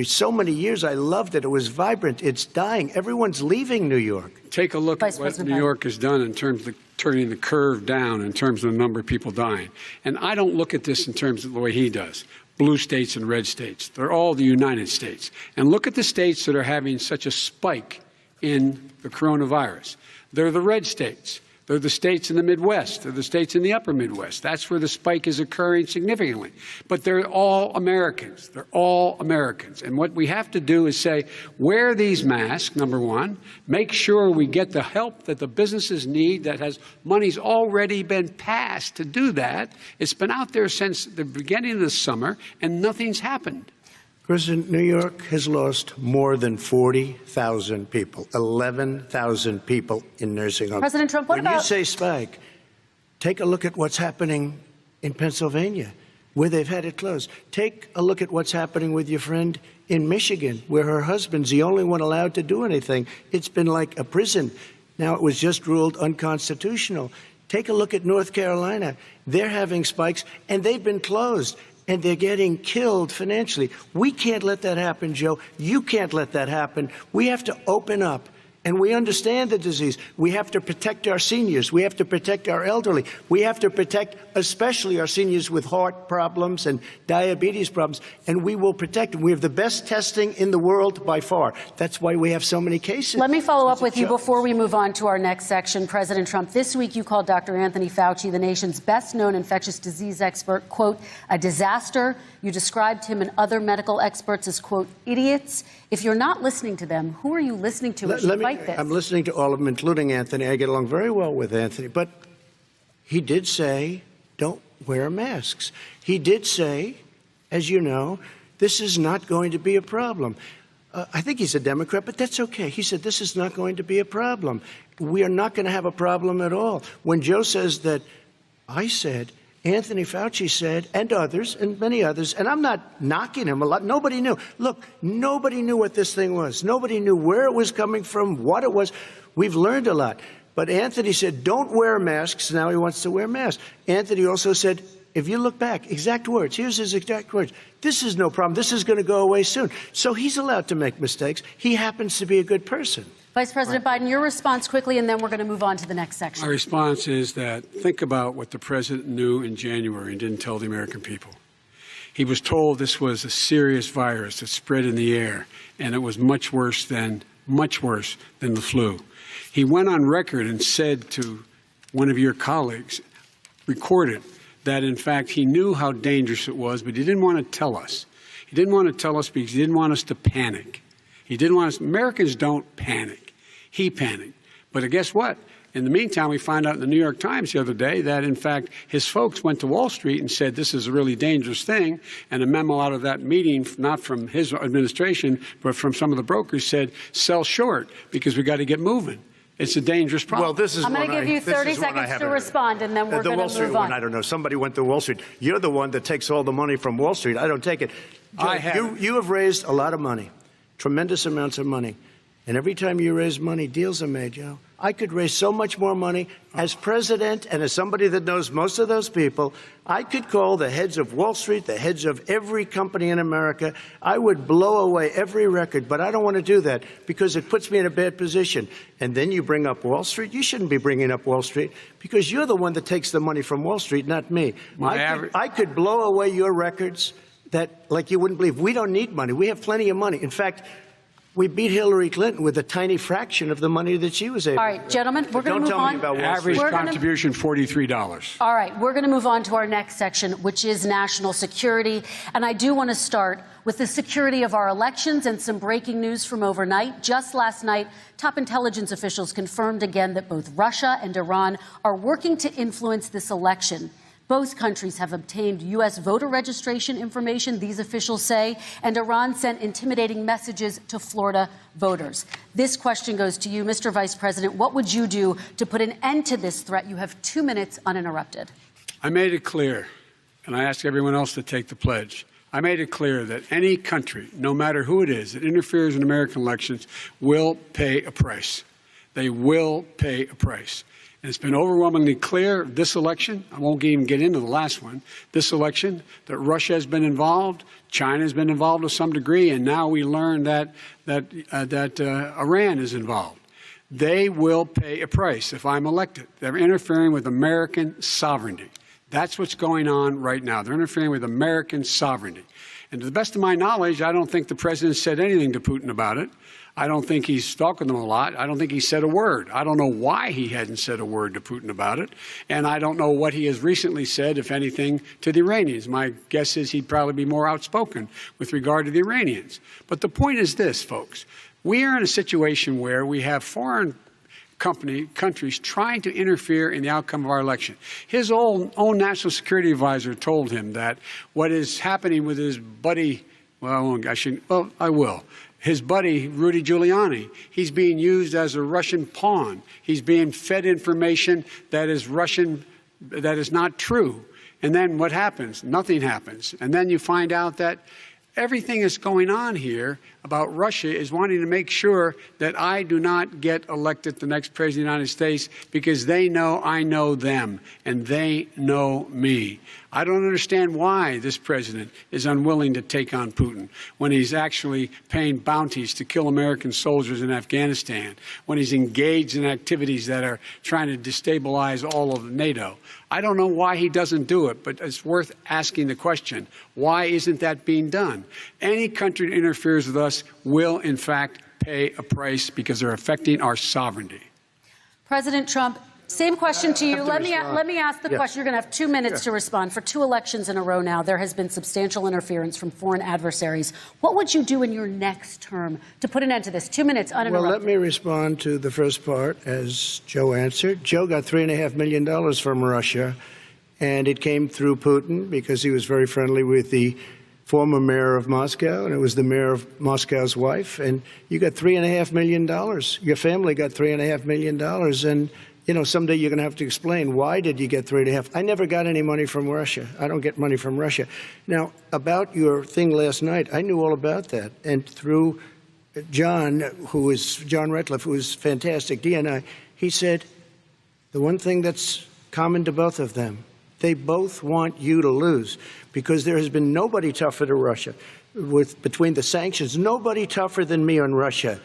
so many years. I loved it. It was vibrant. It's dying. Everyone's leaving New York. Take a look at what New York has done in terms of turning the curve down in terms of the number of people dying. And I don't look at this in terms of the way he does. Blue states and red states. They're all the United States. And look at the states that are having such a spike in the coronavirus. They're the red states. They're the states in the Midwest. They're the states in the upper Midwest. That's where the spike is occurring significantly. But they're all Americans. They're all Americans. And what we have to do is say, wear these masks, number one. Make sure we get the help that the businesses need that has money's already been passed to do that. It's been out there since the beginning of the summer, and nothing's happened. President, New York has lost more than 40,000 people, 11,000 people in nursing homes. President Trump, what about... When you say spike, take a look at what's happening in Pennsylvania, where they've had it closed. Take a look at what's happening with your friend in Michigan, where her husband's the only one allowed to do anything. It's been like a prison. Now it was just ruled unconstitutional. Take a look at North Carolina. They're having spikes, and they've been closed. And they're getting killed financially. We can't let that happen, Joe. You can't let that happen. We have to open up. And we understand the disease. We have to protect our seniors. We have to protect our elderly. We have to protect especially our seniors with heart problems and diabetes problems. And we will protect them. We have the best testing in the world by far. That's why we have so many cases. Let me follow up with you before we move on to our next section. President Trump, this week you called Dr. Anthony Fauci, the nation's best-known infectious disease expert, quote, a disaster. You described him and other medical experts as, quote, idiots. If you're not listening to them, who are you listening to as you fight this? I'm listening to all of them, including Anthony. I get along very well with Anthony. But he did say, don't wear masks. He did say, as you know, this is not going to be a problem. I think he's a Democrat, but that's okay. He said this is not going to be a problem. We are not going to have a problem at all. When Joe says that, I said, Anthony Fauci said, and others, and many others, and I'm not knocking him a lot. Nobody knew. Look, nobody knew what this thing was. Nobody knew where it was coming from, what it was. We've learned a lot. But Anthony said, don't wear masks. Now he wants to wear masks. Anthony also said, if you look back, exact words, here's his exact words. This is no problem. This is going to go away soon. So he's allowed to make mistakes. He happens to be a good person. Vice President Biden, your response quickly, and then we're going to move on to the next section. My response is that think about what the president knew in January and didn't tell the American people. He was told this was a serious virus that spread in the air, and it was much worse than the flu. He went on record and said to one of your colleagues, recorded, that in fact he knew how dangerous it was, but he didn't want to tell us. He didn't want to tell us because he didn't want us to panic. He didn't want us. Americans don't panic. He panicked. But guess what? In the meantime, we found out in the New York Times the other day that, in fact, his folks went to Wall Street and said this is a really dangerous thing. And a memo out of that meeting, not from his administration, but from some of the brokers, said sell short because we got to get moving. It's a dangerous problem. Well, this is I'm going to give you 30 seconds to respond, and then we're going to move on. The Wall Street one, I don't know. Somebody went to Wall Street. You're the one that takes all the money from Wall Street. I don't take it. You have raised a lot of money, tremendous amounts of money. And every time you raise money, deals are made, Joe. I could raise so much more money. As president and as somebody that knows most of those people, I could call the heads of Wall Street, the heads of every company in America. I would blow away every record, but I don't want to do that because it puts me in a bad position. And then you bring up Wall Street. You shouldn't be bringing up Wall Street because you're the one that takes the money from Wall Street, not me. I could blow away your records that, like you wouldn't believe. We don't need money. We have plenty of money. In fact, we beat Hillary Clinton with a tiny fraction of the money that she was able to. All right, gentlemen, we're going to move on. Don't tell me about Wall Street. Average contribution, $43. All right, we're going to move on to our next section, which is national security. And I do want to start with the security of our elections and some breaking news from overnight. Just last night, top intelligence officials confirmed again that both Russia and Iran are working to influence this election. Both countries have obtained U.S. voter registration information, these officials say, and Iran sent intimidating messages to Florida voters. This question goes to you, Mr. Vice President. What would you do to put an end to this threat? You have 2 minutes uninterrupted. I made it clear, and I ask everyone else to take the pledge. I made it clear that any country, no matter who it is, that interferes in American elections will pay a price. They will pay a price. And it's been overwhelmingly clear this election, I won't even get into the last one, this election, that Russia has been involved, China has been involved to some degree, and now we learn that Iran is involved. They will pay a price if I'm elected. They're interfering with American sovereignty. That's what's going on right now. They're interfering with American sovereignty. And to the best of my knowledge, I don't think the president said anything to Putin about it. I don't think he's talking to them a lot. I don't think he said a word. I don't know why he hadn't said a word to Putin about it. And I don't know what he has recently said, if anything, to the Iranians. My guess is he'd probably be more outspoken with regard to the Iranians. But the point is this, folks. We are in a situation where we have foreign countries trying to interfere in the outcome of our election. His own national security advisor told him that what is happening with his buddy, I will. His buddy, Rudy Giuliani, he's being used as a Russian pawn. He's being fed information that is Russian, that is not true. And then what happens? Nothing happens. And then you find out that everything that's going on here about Russia is wanting to make sure that I do not get elected the next president of the United States because they know I know them and they know me. I don't understand why this president is unwilling to take on Putin when he's actually paying bounties to kill American soldiers in Afghanistan, when he's engaged in activities that are trying to destabilize all of NATO. I don't know why he doesn't do it, but it's worth asking the question, why isn't that being done? Any country that interferes with us will, in fact, pay a price because they're affecting our sovereignty. President Trump, same question to you. Let me ask the question. You're going to have 2 minutes to respond. For 2 elections in a row now, there has been substantial interference from foreign adversaries. What would you do in your next term to put an end to this? 2 minutes uninterrupted. Well, let me respond to the first part, as Joe answered. Joe got $3.5 million from Russia, and it came through Putin because he was very friendly with the former mayor of Moscow, and it was the mayor of Moscow's wife. And you got $3.5 million. Your family got $3.5 million. And you know, someday you're going to have to explain, why did you get 3.5? I never got any money from Russia. I don't get money from Russia. Now, about your thing last night, I knew all about that. And through John Ratcliffe, who is fantastic, DNI, he said, the one thing that's common to both of them, they both want you to lose, because there has been nobody tougher to Russia. Between the sanctions, nobody tougher than me on Russia.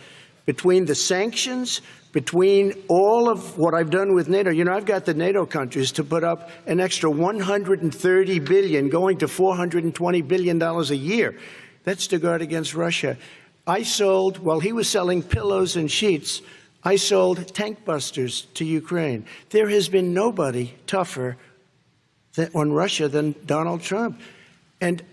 Between the sanctions, between all of what I've done with NATO, you know, I've got the NATO countries to put up an extra $130 billion, going to $420 billion a year. That's to guard against Russia. I sold, while he was selling pillows and sheets, I sold tank busters to Ukraine. There has been nobody tougher on Russia than Donald Trump. And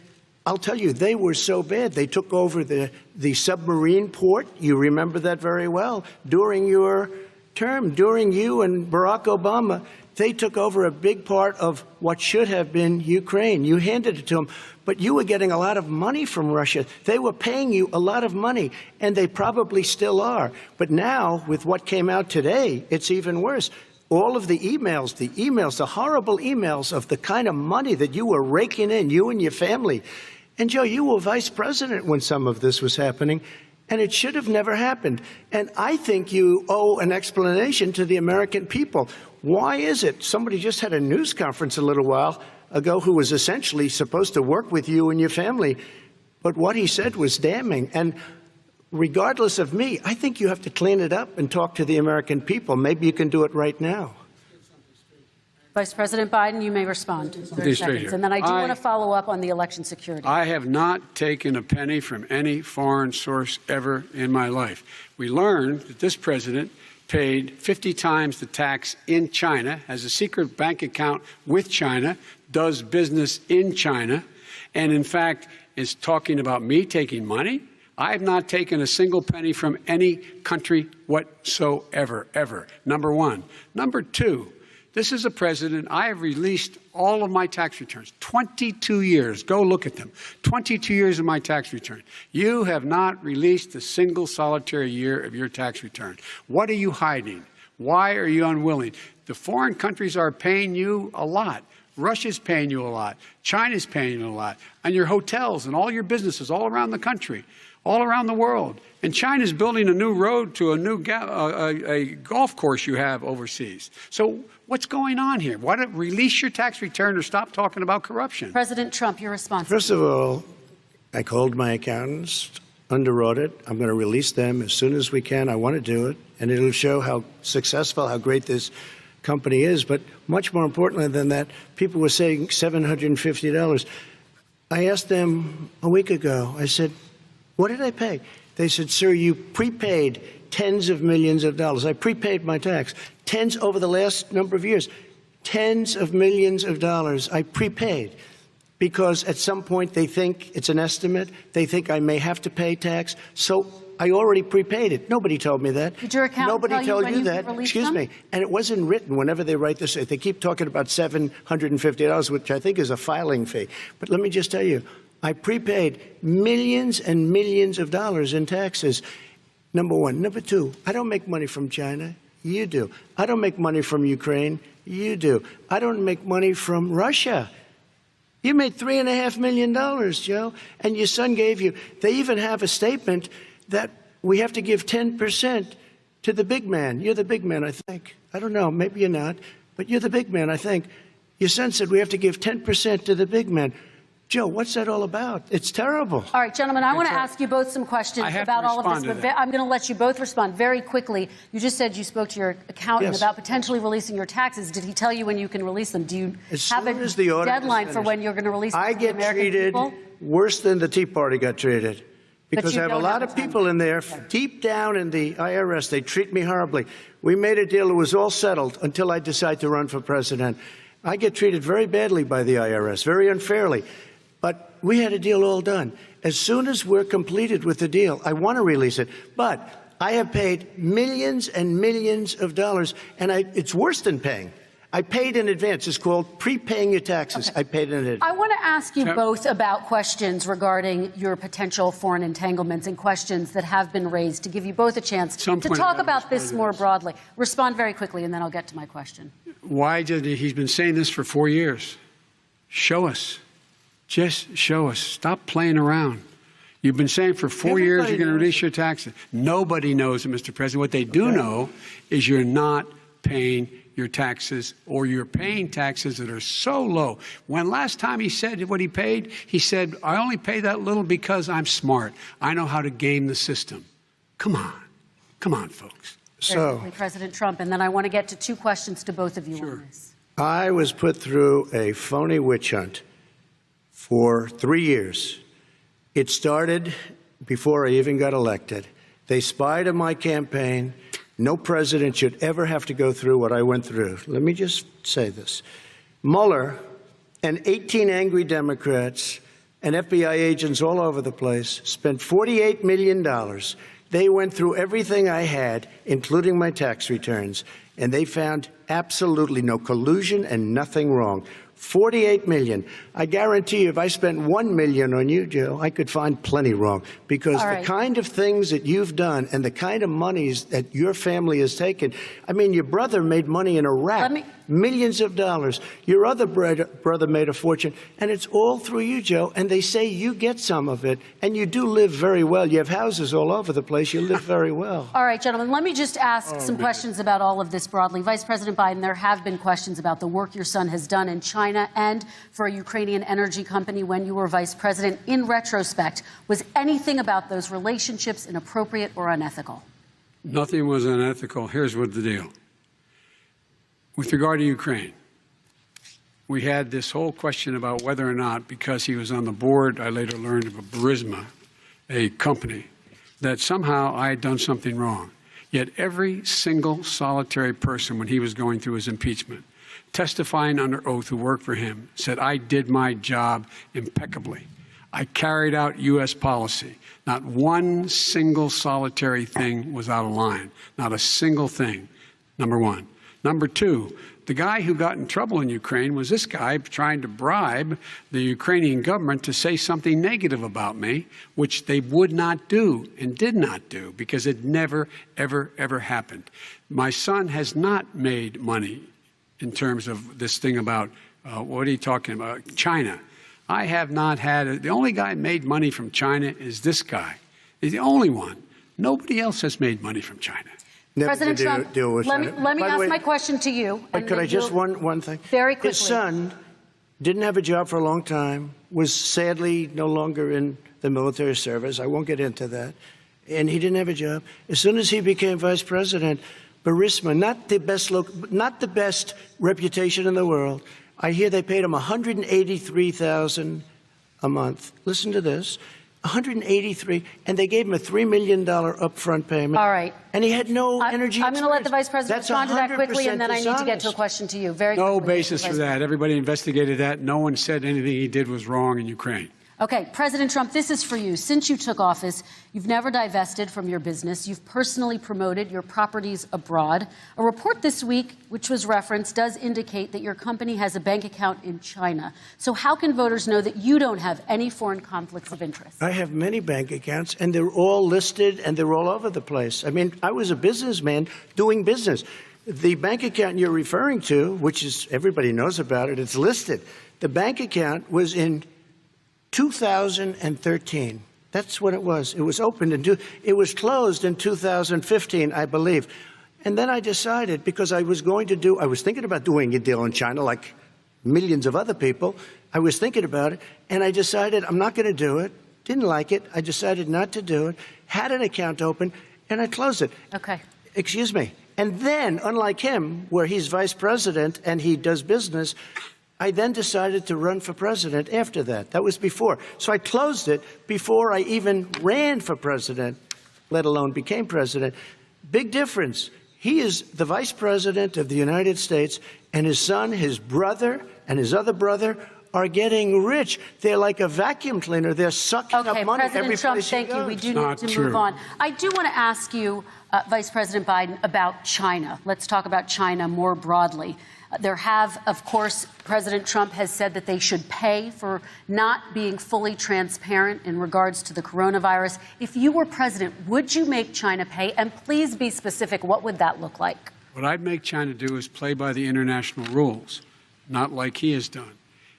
I'll tell you, they were so bad. They took over the submarine port. You remember that very well. During your term, during you and Barack Obama, they took over a big part of what should have been Ukraine. You handed it to them, but you were getting a lot of money from Russia. They were paying you a lot of money, and they probably still are. But now, with what came out today, it's even worse. All of the emails, the horrible emails of the kind of money that you were raking in, you and your family. And, Joe, you were vice president when some of this was happening, and it should have never happened. And I think you owe an explanation to the American people. Why is it? Somebody just had a news conference a little while ago who was essentially supposed to work with you and your family, but what he said was damning. And regardless of me, I think you have to clean it up and talk to the American people. Maybe you can do it right now. Vice President Biden, you may respond. 30 seconds. And then I do want to follow up on the election security. I have not taken a penny from any foreign source ever in my life. We learned that this president paid 50 times the tax in China, has a secret bank account with China, does business in China, and in fact is talking about me taking money. I have not taken a single penny from any country whatsoever, ever. Number one. Number two, this is a president, I have released all of my tax returns, 22 years. Go look at them. 22 years of my tax return. You have not released a single solitary year of your tax return. What are you hiding? Why are you unwilling? The foreign countries are paying you a lot. Russia's paying you a lot. China's paying you a lot. And your hotels and all your businesses all around the country, all around the world. And China's building a new road to a new a golf course you have overseas. So what's going on here? Why don't release your tax return or stop talking about corruption? President Trump, your response. First of all, I called my accountants under audit. I'm going to release them as soon as we can. I want to do it, and it'll show how successful, how great this company is. But much more importantly than that, people were saying $750. I asked them a week ago, I said, what did I pay? They said, sir, you prepaid tens of millions of dollars. I prepaid my tax. Tens over the last number of years. Tens of millions of dollars I prepaid because at some point they think it's an estimate. They think I may have to pay tax. So I already prepaid it. Nobody told me that. Did your accountant Nobody tell told you that. Excuse me. And it wasn't written whenever they write this. They keep talking about $750, which I think is a filing fee. But let me just tell you, I prepaid millions and millions of dollars in taxes, number one. Number two, I don't make money from China. You do. I don't make money from Ukraine. You do. I don't make money from Russia. You made $3.5 million, Joe, and your son gave you. They even have a statement that we have to give 10% to the big man. You're the big man, I think. I don't know, maybe you're not, but you're the big man, I think. Your son said we have to give 10% to the big man. Joe, what's that all about? It's terrible. All right, gentlemen, I want to ask you both some questions about all of this, but I'm going to let you both respond very quickly. You just said you spoke to your accountant about potentially releasing your taxes. Did he tell you when you can release them? Do you have a deadline for when you're going to release them? I get treated worse than the Tea Party got treated. Because I have a lot of people in there, deep down in the IRS, they treat me horribly. We made a deal, it was all settled until I decide to run for president. I get treated very badly by the IRS, very unfairly. But we had a deal all done. As soon as we're completed with the deal, I want to release it. But I have paid millions and millions of dollars, and it's worse than paying. I paid in advance. It's called prepaying your taxes. I paid in advance. I want to ask you both about questions regarding your potential foreign entanglements and questions that have been raised to give you both a chance to talk about this more broadly. Respond very quickly, and then I'll get to my question. Why did he's been saying this for 4 years? Show us. Just show us. Stop playing around. You've been saying for 4 years you're going to release your taxes. Nobody knows it, Mr. President. What they do know is you're not paying your taxes, or you're paying taxes that are so low. When last time he said what he paid, he said, I only pay that little because I'm smart. I know how to game the system. Come on. Come on, folks. So, President Trump, and then I want to get to two questions to both of you on this. I was put through a phony witch hunt for 3 years. It started before I even got elected. They spied on my campaign. No president should ever have to go through what I went through. Let me just say this. Mueller and 18 angry Democrats and FBI agents all over the place spent $48 million. They went through everything I had, including my tax returns, and they found absolutely no collusion and nothing wrong. $48 million. I guarantee you, if I spent $1 million on you, Joe, I could find plenty wrong. Because the kind of things that you've done and the kind of monies that your family has taken, I mean, your brother made money in Iraq, millions of dollars. Your other brother made a fortune, and it's all through you, Joe. And they say you get some of it, and you do live very well. You have houses all over the place. You live very well. All right, gentlemen, let me just ask some questions about all of this broadly. Vice President Biden, there have been questions about the work your son has done in China and for a Ukrainian energy company when you were vice president. In retrospect, was anything about those relationships inappropriate or unethical? Nothing was unethical. Here's what the deal. With regard to Ukraine, we had this whole question about whether or not, because he was on the board, I later learned of a Burisma, a company, that somehow I had done something wrong. Yet every single solitary person, when he was going through his impeachment, testifying under oath who worked for him, said, I did my job impeccably. I carried out U.S. policy. Not one single solitary thing was out of line. Not a single thing, number one. Number two, the guy who got in trouble in Ukraine was this guy trying to bribe the Ukrainian government to say something negative about me, which they would not do and did not do because it never, ever, ever happened. My son has not made money in terms of this thing about, what are you talking about, China. I have not had, the only guy made money from China is this guy. He's the only one. Nobody else has made money from China. President Trump, let me ask my question to you. But could I just, one thing? Very quickly. His son didn't have a job for a long time, was sadly no longer in the military service. I won't get into that. And he didn't have a job. As soon as he became vice president, Burisma, not the best reputation in the world. I hear they paid him $183,000 a month. Listen to this. $183,000, and they gave him a $3 million upfront payment. All right. And he had no energy. I'm going to let the Vice President respond to that quickly, and then I need to get to a question to you. Very quickly. No basis for that. Everybody investigated that. No one said anything he did was wrong in Ukraine. Okay, President Trump, this is for you. Since you took office, you've never divested from your business. You've personally promoted your properties abroad. A report this week, which was referenced, does indicate that your company has a bank account in China. So how can voters know that you don't have any foreign conflicts of interest? I have many bank accounts, and they're all listed, and they're all over the place. I mean, I was a businessman doing business. The bank account you're referring to, which is everybody knows about it, it's listed. The bank account was in 2013. That's what it was. It was opened it was closed in 2015, I believe. And then I decided, because I was thinking about doing a deal in China like millions of other people. I was thinking about it, and I decided I'm not going to do it. Didn't like it. I decided not to do it. Had an account open, and I closed it. Okay. Excuse me. And then, unlike him, where he's vice president and he does business, I then decided to run for president after that. That was before. So I closed it before I even ran for president, let alone became president. Big difference. He is the vice president of the United States, and his son, his brother, and his other brother are getting rich. They're like a vacuum cleaner. They're sucking up money every Trump, place thank he you. goes. We do need to move on. I do want to ask you, Vice President Biden, about China. Let's talk about China more broadly. There have, of course, President Trump has said that they should pay for not being fully transparent in regards to the coronavirus. If you were president, would you make China pay? And please be specific. What would that look like? What I'd make China do is play by the international rules, not like he has done.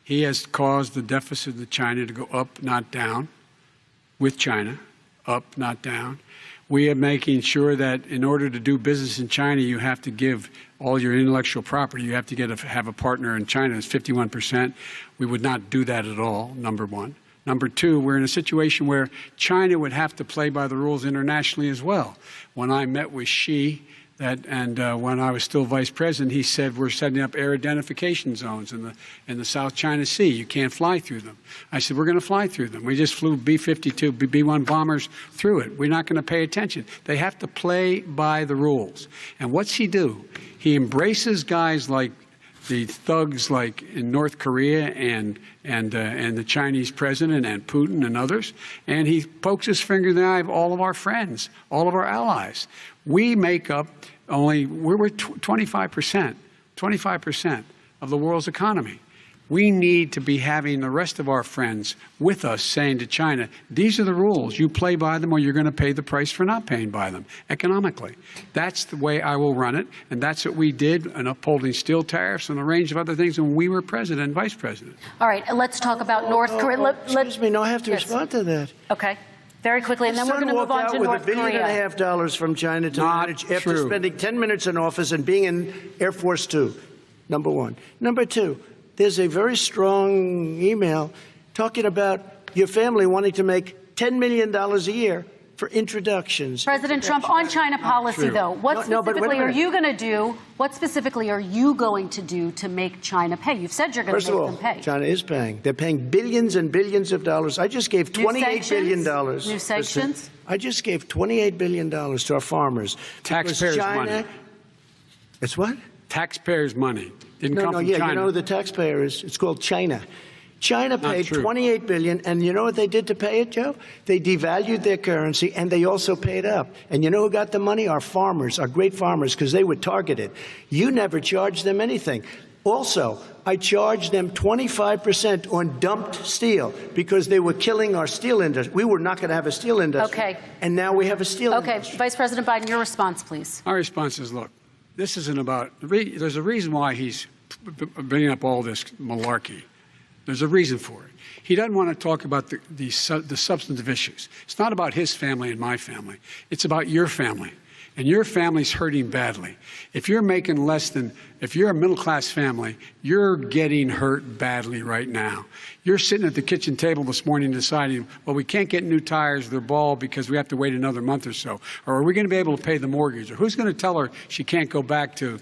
He has caused the deficit of China to go up, not down, with China, up, not down. We are making sure that in order to do business in China, you have to give all your intellectual property. You have to have a partner in China. It's 51%. We would not do that at all, number one. Number two, we're in a situation where China would have to play by the rules internationally as well. When I met with Xi, when I was still vice president, he said we're setting up air identification zones in the South China Sea. You can't fly through them. I said we're going to fly through them. We just flew B-52, B-1 bombers through it. We're not going to pay attention. They have to play by the rules. And what's he do? He embraces guys like the thugs like in North Korea and the Chinese president and Putin and others, and he pokes his finger in the eye of all of our friends, all of our allies. We make up we're 25% of the world's economy. We need to be having the rest of our friends with us saying to China, these are the rules. You play by them or you're going to pay the price for not paying by them economically. That's the way I will run it. And that's what we did in upholding steel tariffs and a range of other things when we were president and vice president. All right. Let's talk about North Korea. Excuse me. No, I have to respond to that. Okay. Very quickly, and then we're going to move on to North Korea. $1.5 billion from China to manage after spending 10 minutes in office and being in Air Force Two, number one. Number two, there's a very strong email talking about your family wanting to make $10 million a year for introductions. President Trump, on China policy, though, what specifically are you going to do? What specifically are you going to do to make China pay? You've said you're going to make them pay. China is paying. They're paying billions and billions of dollars. I just gave $28 billion. New sanctions? I just gave $28 billion to our farmers. Taxpayers' money. It's what? Taxpayers' money. Didn't come from China. China. You know who the taxpayer is? It's called China. China paid $28 billion, and you know what they did to pay it, Joe? They devalued their currency, and they also paid up. And you know who got the money? Our farmers, our great farmers, because they were targeted. You never charged them anything. Also, I charged them 25% on dumped steel because they were killing our steel industry. We were not going to have a steel industry. Okay. And now we have a steel industry. Okay. Vice President Biden, your response, please. My response is, look, this isn't about – there's a reason why he's bringing up all this malarkey. There's a reason for it. He doesn't want to talk about the substantive issues. It's not about his family and my family. It's about your family. And your family's hurting badly. If you're making less than, if you're a middle-class family, you're getting hurt badly right now. You're sitting at the kitchen table this morning deciding, well, we can't get new tires, they're bald because we have to wait another month or so. Or are we going to be able to pay the mortgage? Or who's going to tell her she can't go back to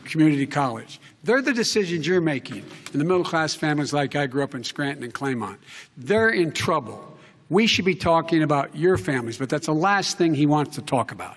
community college? They're the decisions you're making in the middle-class families like I grew up in Scranton and Claymont. They're in trouble. We should be talking about your families, but that's the last thing he wants to talk about.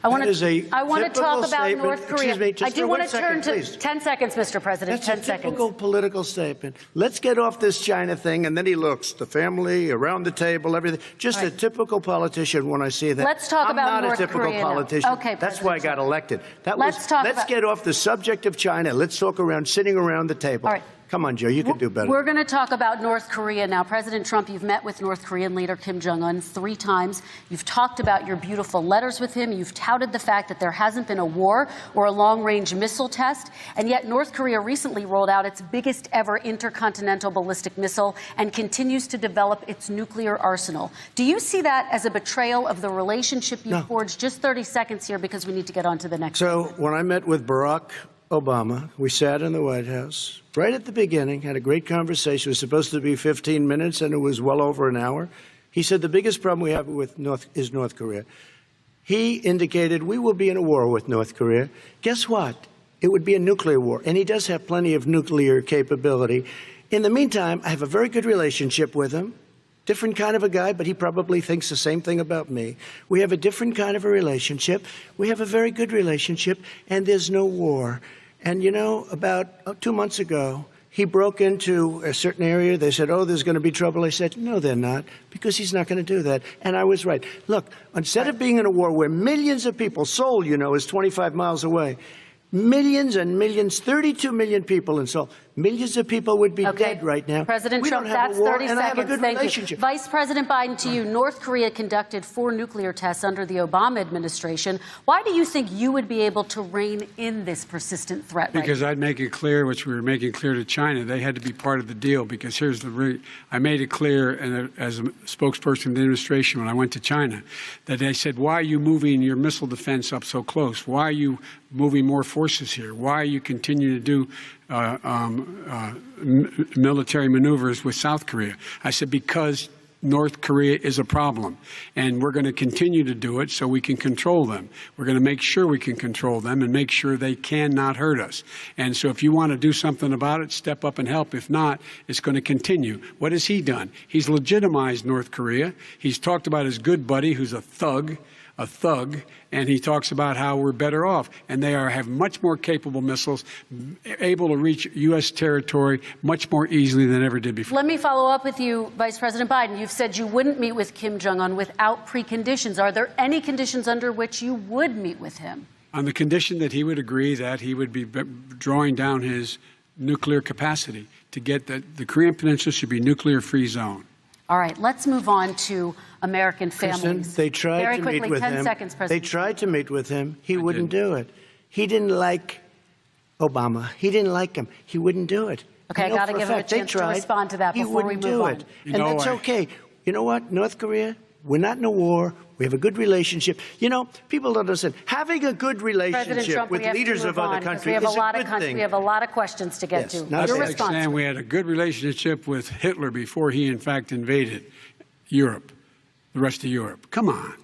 I want to talk about North Korea. I do want to turn to 10 seconds, Mr. President. 10 seconds. That's a typical political statement. Let's get off this China thing, and then he looks, the family, around the table, everything. Just a typical politician when I see that. Let's talk about North Korea. I'm not a typical politician. Okay, that's why I got elected. Let's get off the subject of China. Let's talk sitting around the table. All right. Come on, Joe, you can do better. We're going to talk about North Korea now. President Trump, you've met with North Korean leader Kim Jong-un 3 times. You've talked about your beautiful letters with him. You've touted the fact that there hasn't been a war or a long-range missile test. And yet North Korea recently rolled out its biggest ever intercontinental ballistic missile and continues to develop its nuclear arsenal. Do you see that as a betrayal of the relationship you forged? Just 30 seconds here because we need to get on to the next. So when I met with Barack Obama, we sat in the White House right at the beginning, had a great conversation. It was supposed to be 15 minutes, and it was well over an hour. He said the biggest problem we have with North Korea. He indicated we will be in a war with North Korea. Guess what? It would be a nuclear war, and he does have plenty of nuclear capability. In the meantime, I have a very good relationship with him. Different kind of a guy, but he probably thinks the same thing about me. We have a different kind of a relationship. We have a very good relationship, and there's no war. And, you know, about 2 months ago, he broke into a certain area. They said, oh, there's going to be trouble. I said, no, they're not, because he's not going to do that. And I was right. Look, instead of being in a war where millions of people, Seoul, you know, is 25 miles away, millions and millions, 32 million people in Seoul. Millions of people would be dead right now. President Trump, that's 30 seconds. Thank you. Vice President Biden, to you. North Korea conducted 4 nuclear tests under the Obama administration. Why do you think you would be able to rein in this persistent threat? Because I'd make it clear, which we were making clear to China, they had to be part of the deal. Because here's the I made it clear, and as a spokesperson of the administration when I went to China, that they said, why are you moving your missile defense up so close? Why are you moving more forces here? Why are you continuing to do military maneuvers with South Korea? I said, because North Korea is a problem, and we're going to continue to do it so we can control them. We're going to make sure we can control them and make sure they cannot hurt us. And so if you want to do something about it, step up and help. If not, it's going to continue. What has he done? He's legitimized North Korea. He's talked about his good buddy, who's a thug, and he talks about how we're better off. And they have much more capable missiles, able to reach U.S. territory much more easily than ever did before. Let me follow up with you, Vice President Biden. You've said you wouldn't meet with Kim Jong-un without preconditions. Are there any conditions under which you would meet with him? On the condition that he would agree that he would be drawing down his nuclear capacity to get the Korean Peninsula should be a nuclear-free zone. All right, let's move on to American families. Kristen, they tried to meet with him. 10 seconds, President. They tried to meet with him. He wouldn't do it. He didn't like Obama. He didn't like him. He wouldn't do it. Okay, I got to give him a chance to respond to that before we move on. And that's okay. You know what, North Korea, we're not in a war. We have a good relationship. You know, people don't understand. Having a good relationship with leaders of other countries is a good thing. We have a lot of questions to get to. That's like saying we had a good relationship with Hitler before he, in fact, invaded Europe, the rest of Europe. Come on.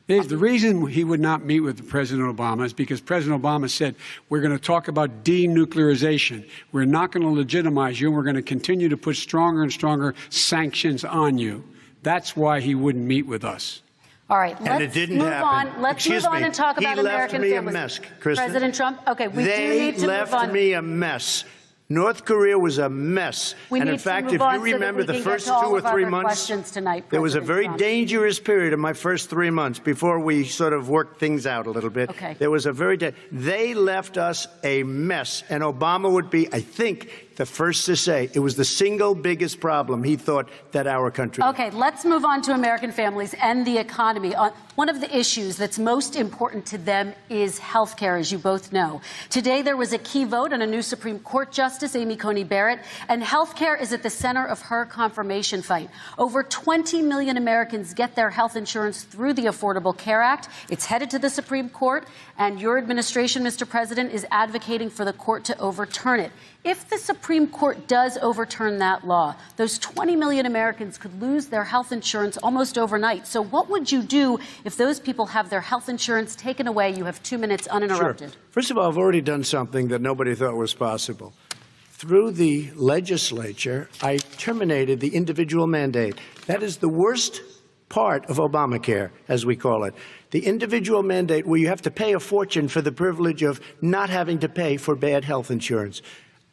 The reason he would not meet with President Obama is because President Obama said, we're going to talk about denuclearization. We're not going to legitimize you, and we're going to continue to put stronger and stronger sanctions on you. That's why he wouldn't meet with us. All right, let's move on. Let's move on and talk about American families. He left me a mess, Kristen. President Trump, okay, we do need to move on. They left me a mess. North Korea was a mess. And in fact, if you remember the first 2 or 3 months, there was a very dangerous period in my first 3 months before we sort of worked things out a little bit. Okay. There was a they left us a mess. And Obama would be, I think, the first to say it was the single biggest problem he thought that our country had. Okay, let's move on to American families and the economy. One of the issues that's most important to them is health care, as you both know. Today, there was a key vote on a new Supreme Court Justice, Amy Coney Barrett, and health care is at the center of her confirmation fight. Over 20 million Americans get their health insurance through the Affordable Care Act. It's headed to the Supreme Court, and your administration, Mr. President, is advocating for the court to overturn it. If the Supreme Court does overturn that law, those 20 million Americans could lose their health insurance almost overnight. So what would you do if those people have their health insurance taken away? You have 2 minutes uninterrupted. Sure. First of all, I've already done something that nobody thought was possible. Through the legislature, I terminated the individual mandate. That is the worst part of Obamacare, as we call it. The individual mandate where you have to pay a fortune for the privilege of not having to pay for bad health insurance.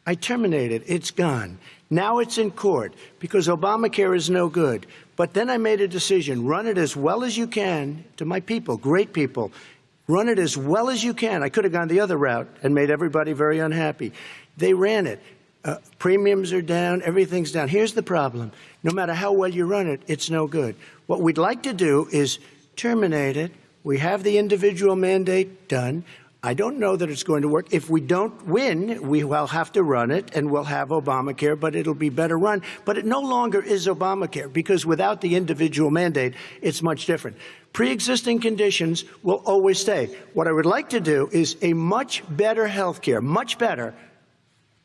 I terminated. It's gone. Now it's in court because Obamacare is no good. But then I made a decision. Run it as well as you can to my people, great people. Run it as well as you can. I could have gone the other route and made everybody very unhappy. They ran it. Premiums are down. Everything's down. Here's the problem. No matter how well you run it, it's no good. What we'd like to do is terminate it. We have the individual mandate done. I don't know that it's going to work. If we don't win, we will have to run it, and we'll have Obamacare, but it'll be better run. But it no longer is Obamacare, because without the individual mandate, it's much different. Pre-existing conditions will always stay. What I would like to do is a much better health care, much better,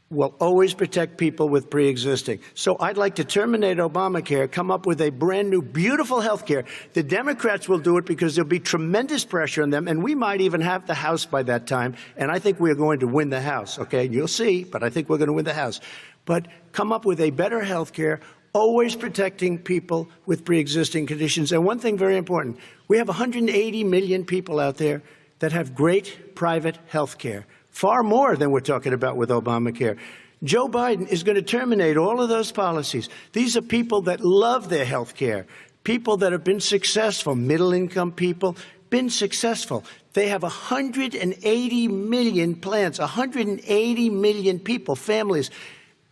will always protect people with pre-existing. So I'd like to terminate Obamacare, come up with a brand new, beautiful health care. The Democrats will do it because there'll be tremendous pressure on them, and we might even have the House by that time, and I think we're going to win the House, okay? You'll see, but I think we're going to win the House. But come up with a better health care, always protecting people with pre-existing conditions. And one thing very important, we have 180 million people out there that have great private health care. Far more than we're talking about with Obamacare. Joe Biden is going to terminate all of those policies. These are people that love their health care, people that have been successful, middle-income people, been successful. They have 180 million plans, 180 million people, families.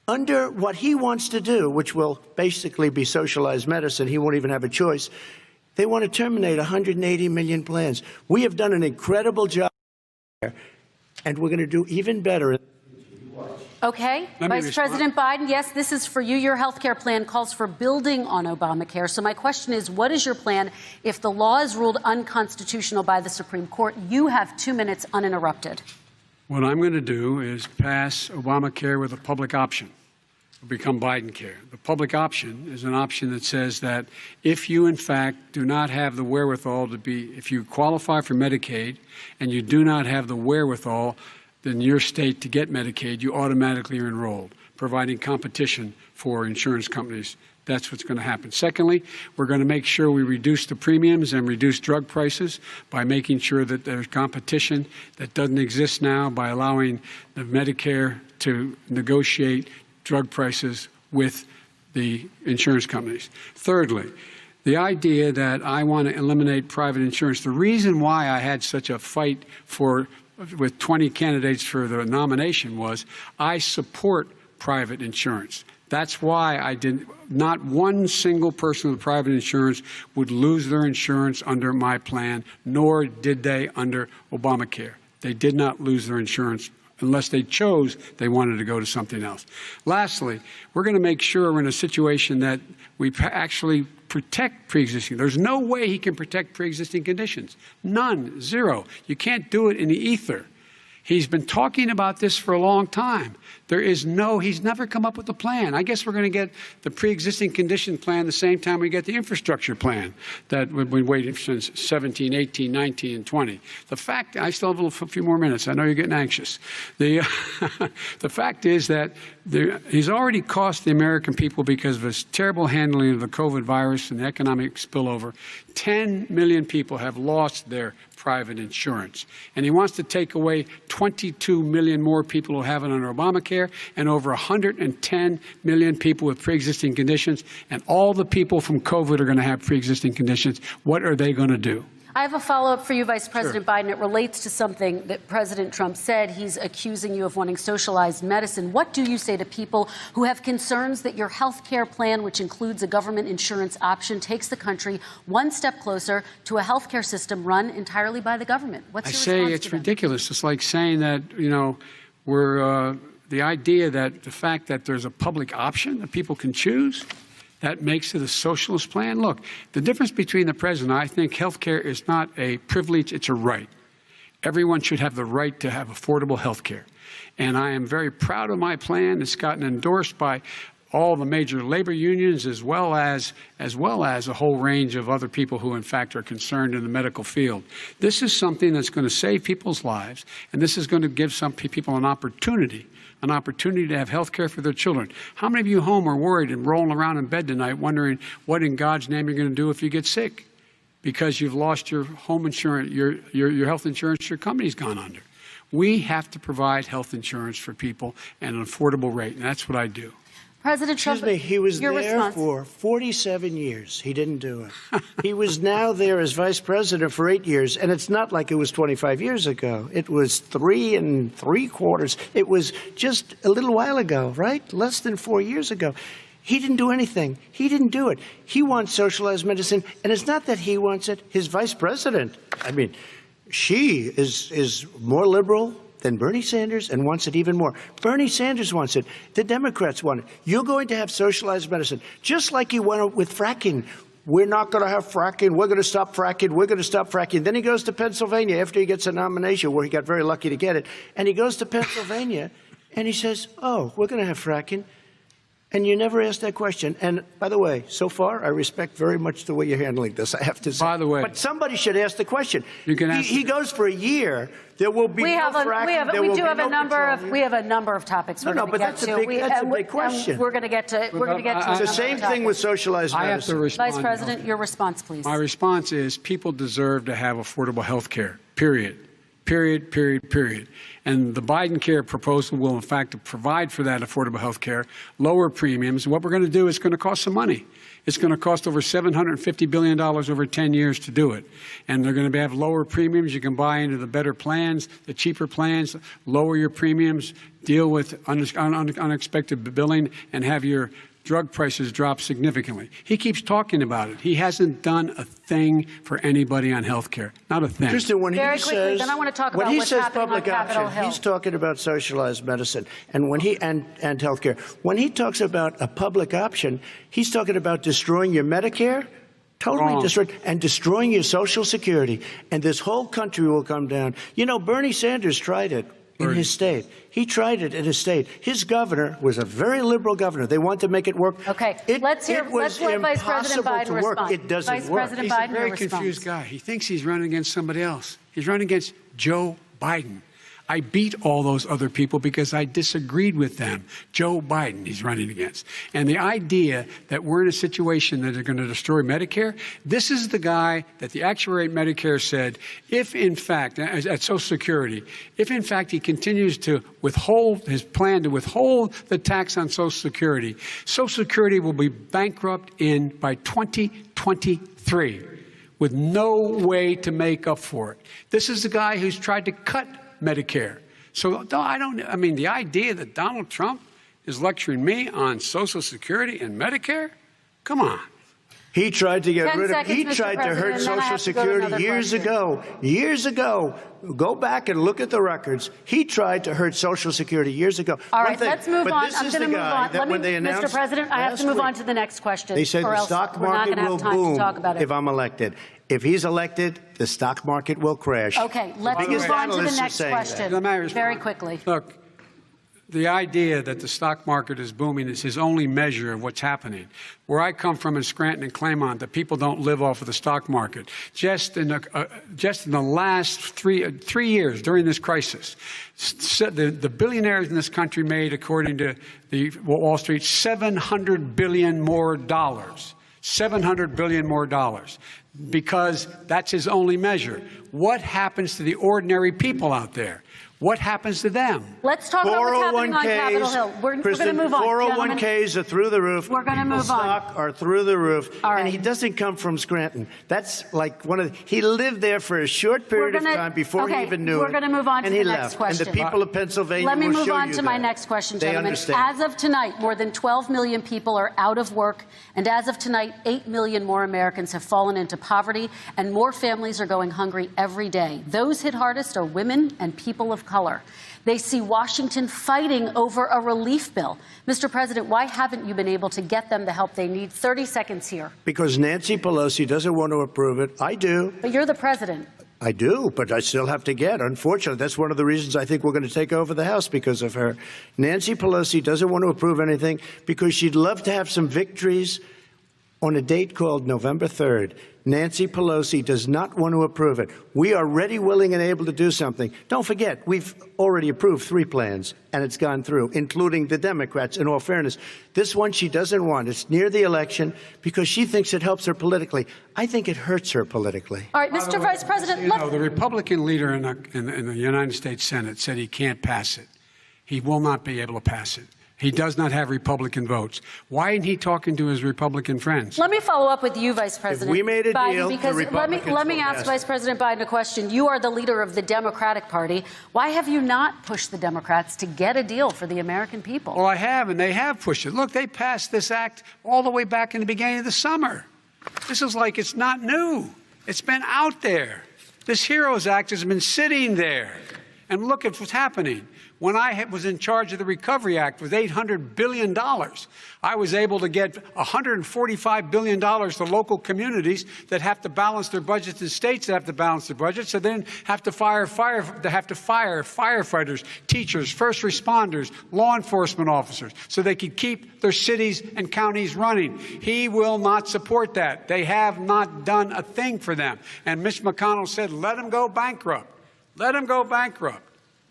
Under what he wants to do, which will basically be socialized medicine, he won't even have a choice, they want to terminate 180 million plans. We have done an incredible job there. And we're going to do even better. Okay. Vice President Biden, yes, this is for you. Your health care plan calls for building on Obamacare. So my question is, what is your plan if the law is ruled unconstitutional by the Supreme Court? You have 2 minutes uninterrupted. What I'm going to do is pass Obamacare with a public option. It'll become Biden care. The public option is an option that says that if you, in fact, do not have the wherewithal to be, if you qualify for Medicaid and you do not have the wherewithal in your state to get Medicaid, you automatically are enrolled, providing competition for insurance companies. That's what's going to happen. Secondly, we're going to make sure we reduce the premiums and reduce drug prices by making sure that there's competition that doesn't exist now, by allowing the Medicare to negotiate drug prices with the insurance companies. Thirdly, the idea that I want to eliminate private insurance, the reason why I had such a fight with 20 candidates for the nomination was I support private insurance. That's why not one single person with private insurance would lose their insurance under my plan, nor did they under Obamacare. They did not lose their insurance unless they chose they wanted to go to something else. Lastly, we're going to make sure we're in a situation that we actually protect pre-existing. There's no way he can protect pre-existing conditions. None. Zero. You can't do it in the ether. He's been talking about this for a long time. He's never come up with a plan. I guess we're going to get the pre-existing condition plan the same time we get the infrastructure plan that we've been waiting since 17, 18, 19, and 20. The fact, I still have a few more minutes. I know you're getting anxious. The fact is that he's already cost the American people, because of his terrible handling of the COVID virus and the economic spillover, 10 million people have lost their private insurance. And he wants to take away 22 million more people who have it under Obamacare, and over 110 million people with pre-existing conditions. And all the people from COVID are going to have pre-existing conditions. What are they going to do? I have a follow-up for you, Vice President Biden. It relates to something that President Trump said. He's accusing you of wanting socialized medicine. What do you say to people who have concerns that your health care plan, which includes a government insurance option, takes the country one step closer to a health care system run entirely by the government? What's your response to them? I say it's ridiculous. It's like saying that, the idea that the fact that there's a public option that people can choose, that makes it a socialist plan. Look, the difference between the president, I think health care is not a privilege, it's a right. Everyone should have the right to have affordable health care. And I am very proud of my plan. It's gotten endorsed by all the major labor unions, as well as a whole range of other people who, in fact, are concerned in the medical field. This is something that's going to save people's lives, and this is going to give some people an opportunity to have health care for their children. How many of you home are worried and rolling around in bed tonight wondering what in God's name you're going to do if you get sick because you've lost your home insurance, your health insurance, your company's gone under? We have to provide health insurance for people at an affordable rate, and that's what I do. President Trump, Excuse me, he was your there response. for 47 years. He didn't do it. He was now there as vice president for 8 years, and it's not like it was 25 years ago. It was 3 3/4. It was just a little while ago, right? Less than 4 years ago. He didn't do anything. He didn't do it. He wants socialized medicine, and it's not that he wants it. His vice president, I mean, she is more liberal than Bernie Sanders and wants it even more. Bernie Sanders wants it. The Democrats want it. You're going to have socialized medicine, just like he went with fracking. We're not going to have fracking. We're going to stop fracking. We're going to stop fracking. Then he goes to Pennsylvania after he gets a nomination, where he got very lucky to get it. And he goes to Pennsylvania and he says, oh, we're going to have fracking. And you never asked that question. And by the way, so far, I respect very much the way you're handling this, I have to say. By the way. But somebody should ask the question. You can ask he goes for a year. There will be no fracking. We do have a number of topics we're going to get to. That's a big question. We're going to get to. It's the same thing with socialized medicine. I have to respond. Vice President, your response, please. My response is people deserve to have affordable health care, period. Period, period, period. And the Biden care proposal will, in fact, provide for that affordable health care, lower premiums. What we're going to do is going to cost some money. It's going to cost over $750 billion over 10 years to do it. And they're going to have lower premiums. You can buy into the better plans, the cheaper plans, lower your premiums, deal with unexpected billing, and have your drug prices drop significantly. He keeps talking about it. He hasn't done a thing for anybody on health care. Not a thing. Kristen, when Very he quickly, says, then I want to talk when about he what's says happening public on Capitol option, Hill. he's talking about socialized medicine and health care. When he talks about a public option, he's talking about destroying your Medicare, totally destroyed, and destroying your Social Security. And this whole country will come down. You know, Bernie Sanders tried it in his state. He tried it in his state. His governor was a very liberal governor. They wanted to make it work. Okay, let's let Vice President Biden respond. It doesn't Vice work. President He's Biden, a very your confused response. guy. He thinks he's running against somebody else. He's running against Joe Biden. I beat all those other people because I disagreed with them. Joe Biden he's running against. And the idea that we're in a situation that are going to destroy Medicare, this is the guy that the actuary at Medicare said, if in fact, at Social Security, if in fact he continues to withhold his plan to withhold the tax on Social Security will be bankrupt by 2023 with no way to make up for it. This is the guy who's tried to cut Medicare. So I mean, the idea that Donald Trump is lecturing me on Social Security and Medicare? Come on. He tried to get rid of, he Mr. tried to hurt President, and then I Social have to go to Security another years question. ago. Years ago. Go back and look at the records. He tried to hurt Social Security years ago. All right, let's move but on. This I'm is going to the move guy on. that when they announced Mr. President, I have to last move on week, to the next question. They said or the else stock we're not market going to will have time boom to talk about it. if I'm elected. If he's elected, the stock market will crash. Okay, let's biggest move on to the analysts are next saying question. that. Very quickly. Look, the idea that the stock market is booming is his only measure of what's happening. Where I come from in Scranton and Claymont, the people don't live off of the stock market. Just in the last three years during this crisis, the billionaires in this country made, according to the Wall Street, $700 billion more. $700 billion more, because that's his only measure. What happens to the ordinary people out there? What happens to them? Let's talk about what's happening on Capitol Hill. We're going to move on. 401ks are through the roof. We're going to move on. Stock are through the roof. All right. And he doesn't come from Scranton. That's like he lived there for a short period of time before he even knew it. We're going to move on to the next question. And the people of Pennsylvania Let me will move show on you to my that. next question, They gentlemen. understand. As of tonight, more than 12 million people are out of work. And as of tonight, 8 million more Americans have fallen into poverty. And more families are going hungry every day. Those hit hardest are women and people of color. They see Washington fighting over a relief bill. Mr. President, why haven't you been able to get them the help they need? 30 seconds here. Because Nancy Pelosi doesn't want to approve it. I do. But you're the president. I do, but I still have to get. Unfortunately, that's one of the reasons I think we're going to take over the House, because of her. Nancy Pelosi doesn't want to approve anything because she'd love to have some victories on a date called November 3rd. Nancy Pelosi does not want to approve it. We are ready, willing, and able to do something. Don't forget, we've already approved 3 plans, and it's gone through, including the Democrats, in all fairness. This one she doesn't want. It's near the election because she thinks it helps her politically. I think it hurts her politically. All right, Mr. Vice President. The Republican leader in the United States Senate said he can't pass it. He will not be able to pass it. He does not have Republican votes. Why isn't he talking to his Republican friends? Let me follow up with you, Vice President. If we made a Biden, deal, because the Republicans let me will ask pass Vice it. President Biden a question. You are the leader of the Democratic Party. Why have you not pushed the Democrats to get a deal for the American people? Well, I have, and they have pushed it. Look, they passed this act all the way back in the beginning of the summer. This is like it's not new. It's been out there. This HEROES Act has been sitting there. And look at what's happening. When I was in charge of the Recovery Act with $800 billion, I was able to get $145 billion to local communities that have to balance their budgets and states that have to balance their budgets, so then have to fire firefighters, teachers, first responders, law enforcement officers, so they can keep their cities and counties running. He will not support that. They have not done a thing for them. And Mitch McConnell said, let them go bankrupt. Let them go bankrupt.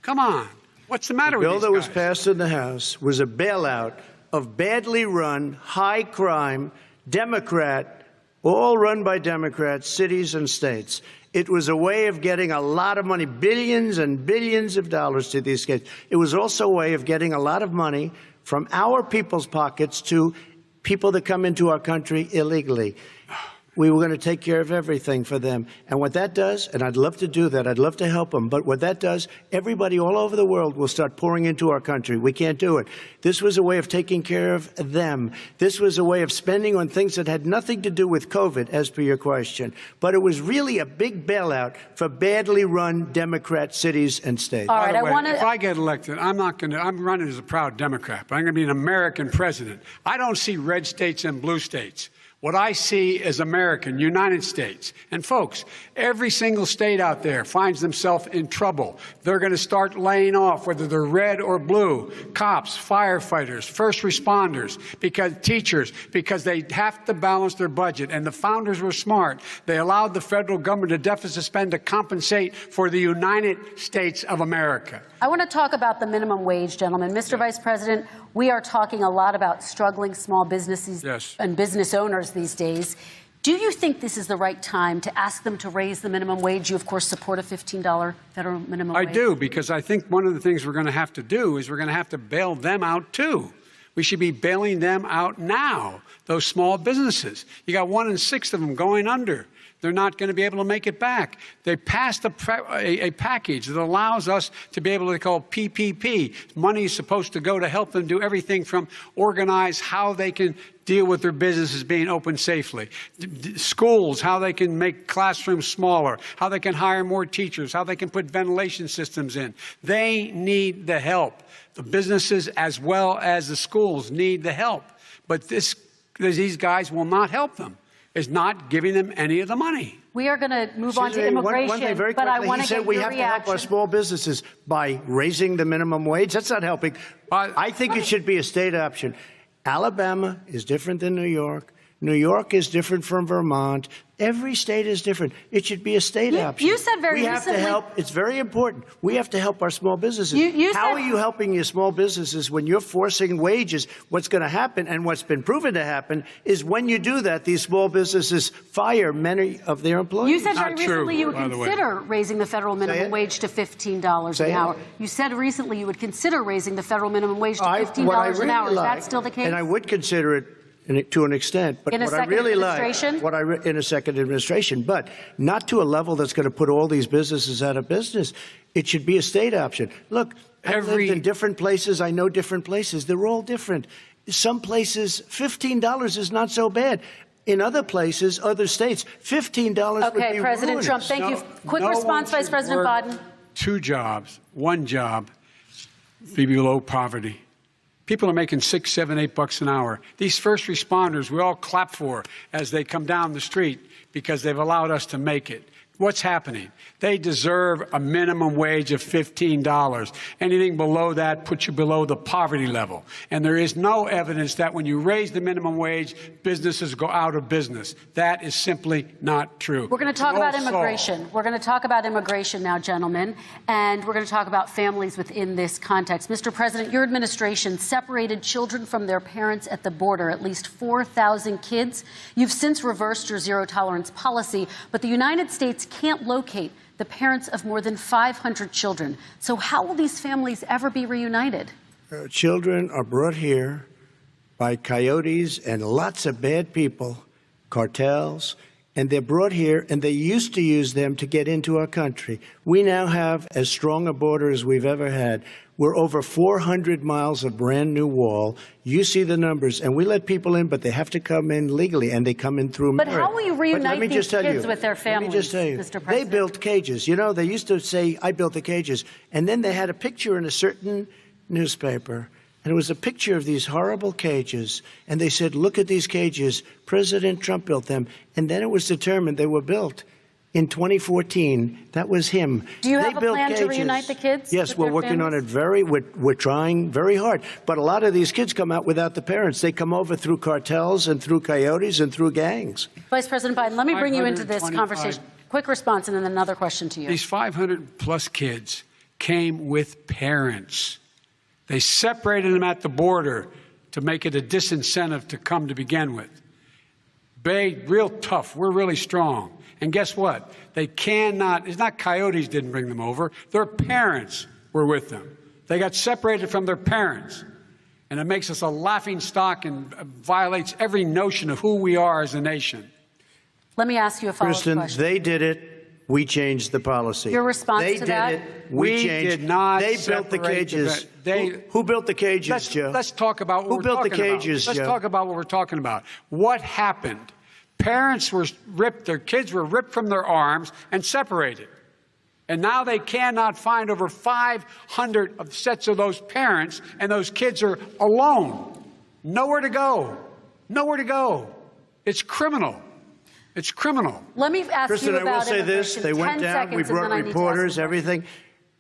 Come on. What's the matter with these guys? The bill that was passed in the House was a bailout of badly run, high-crime, Democrat, all run by Democrats, cities and states. It was a way of getting a lot of money, billions and billions of dollars to these states. It was also a way of getting a lot of money from our people's pockets to people that come into our country illegally. We were going to take care of everything for them. And what that does, and I'd love to do that, I'd love to help them, but what that does, everybody all over the world will start pouring into our country. We can't do it. This was a way of taking care of them. This was a way of spending on things that had nothing to do with COVID, as per your question. But it was really a big bailout for badly run Democrat cities and states. All right, By the way, if I get elected, I'm running as a proud Democrat, but I'm going to be an American president. I don't see red states and blue states. What I see is American, United States. And folks, every single state out there finds themselves in trouble. They're going to start laying off, whether they're red or blue, cops, firefighters, first responders, because they have to balance their budget. And the founders were smart. They allowed the federal government to deficit spend to compensate for the United States of America. I want to talk about the minimum wage, gentlemen. Mr. Vice President, we are talking a lot about struggling small businesses and business owners these days. Do you think this is the right time to ask them to raise the minimum wage? You, of course, support a $15 federal minimum wage. I do, because I think one of the things we're going to have to do is we're going to have to bail them out, too. We should be bailing them out now, those small businesses. You got 1 in 6 of them going under. They're not going to be able to make it back. They passed a package that allows us to be able to call PPP. Money is supposed to go to help them do everything from organize how they can deal with their businesses being open safely. Schools, how they can make classrooms smaller, how they can hire more teachers, how they can put ventilation systems in. They need the help. The businesses as well as the schools need the help. But these guys will not help them. Is not giving them any of the money. We are going to move on to immigration, one thing very but I quickly, want he to said get we your have reaction. to help our small businesses by raising the minimum wage. That's not helping. I think it should be a state option. Alabama is different than New York. New York is different from Vermont. Every state is different. It should be a state option. You said very recently. We have to help. It's very important. We have to help our small businesses. How are you helping your small businesses when you're forcing wages? What's going to happen, and what's been proven to happen, is when you do that, these small businesses fire many of their employees. You said very recently you would consider raising the federal minimum wage to $15 an hour. You said recently you would consider raising the federal minimum wage to $15 an hour. Is that still the case? And I would consider it to an extent, but what I really like, in a second administration, but not to a level that's going to put all these businesses out of business. It should be a state option. Look, I've lived in different places. I know different places. They're all different. Some places, $15 is not so bad. In other places, other states, $15 would be Okay, President Trump, thank you. Quick response, Vice President Biden. 2 jobs, 1 job, be below poverty. People are making $6, $7, $8 an hour. These first responders, we all clap for as they come down the street because they've allowed us to make it. What's happening? They deserve a minimum wage of $15. Anything below that puts you below the poverty level. And there is no evidence that when you raise the minimum wage, businesses go out of business. That is simply not true. We're going to talk about immigration. We're going to talk about immigration now, gentlemen, and we're going to talk about families within this context. Mr. President, your administration separated children from their parents at the border, at least 4,000 kids. You've since reversed your zero-tolerance policy, but the United States can't locate the parents of more than 500 children. So how will these families ever be reunited? children are brought here by coyotes and lots of bad people, cartels, and they're brought here, and they used to use them to get into our country. We now have as strong a border as we've ever had. We're over 400 miles of brand new wall. You see the numbers, and we let people in, but they have to come in legally, and they come in through But merit. how will you reunite these kids with their families, Let me just tell you, Mr. President? they built cages. You know, they used to say, I built the cages, and then they had a picture in a certain newspaper, and it was a picture of these horrible cages, and they said, look at these cages. President Trump built them, and then it was determined they were built in 2014. That was him. Do you They have a built plan to cages. reunite the kids? Yes, with we're their working on families? it we're trying very hard. But a lot of these kids come out without the parents. They come over through cartels and through coyotes and through gangs. Vice President Biden, let me bring you into this 525 conversation. Quick response and then another question to you. These 500-plus kids came with parents. They separated them at the border to make it a disincentive to come to begin with. Real tough. We're really strong. And guess what? They cannot, it's not coyotes didn't bring them over. Their parents were with them. They got separated from their parents. And it makes us a laughing stock and violates every notion of who we are as a nation. Let me ask you a follow-up Kristen, question. they did it. We changed the policy. Your response they to that? They did it. We changed. did not They built the separate cages. the Who built the cages, Joe? Let's talk about what Who we're built the talking about. cages, Let's Joe? talk about what we're talking about. What happened? Parents were ripped, their kids were ripped from their arms and separated. And now they cannot find over 500 of sets of those parents, and those kids are alone. Nowhere to go. Nowhere to go. It's criminal. It's criminal. Let me ask Kristen, you I about will say this. immigration. They went 10 down. seconds, We and brought then I need to ask reporters, you. everything.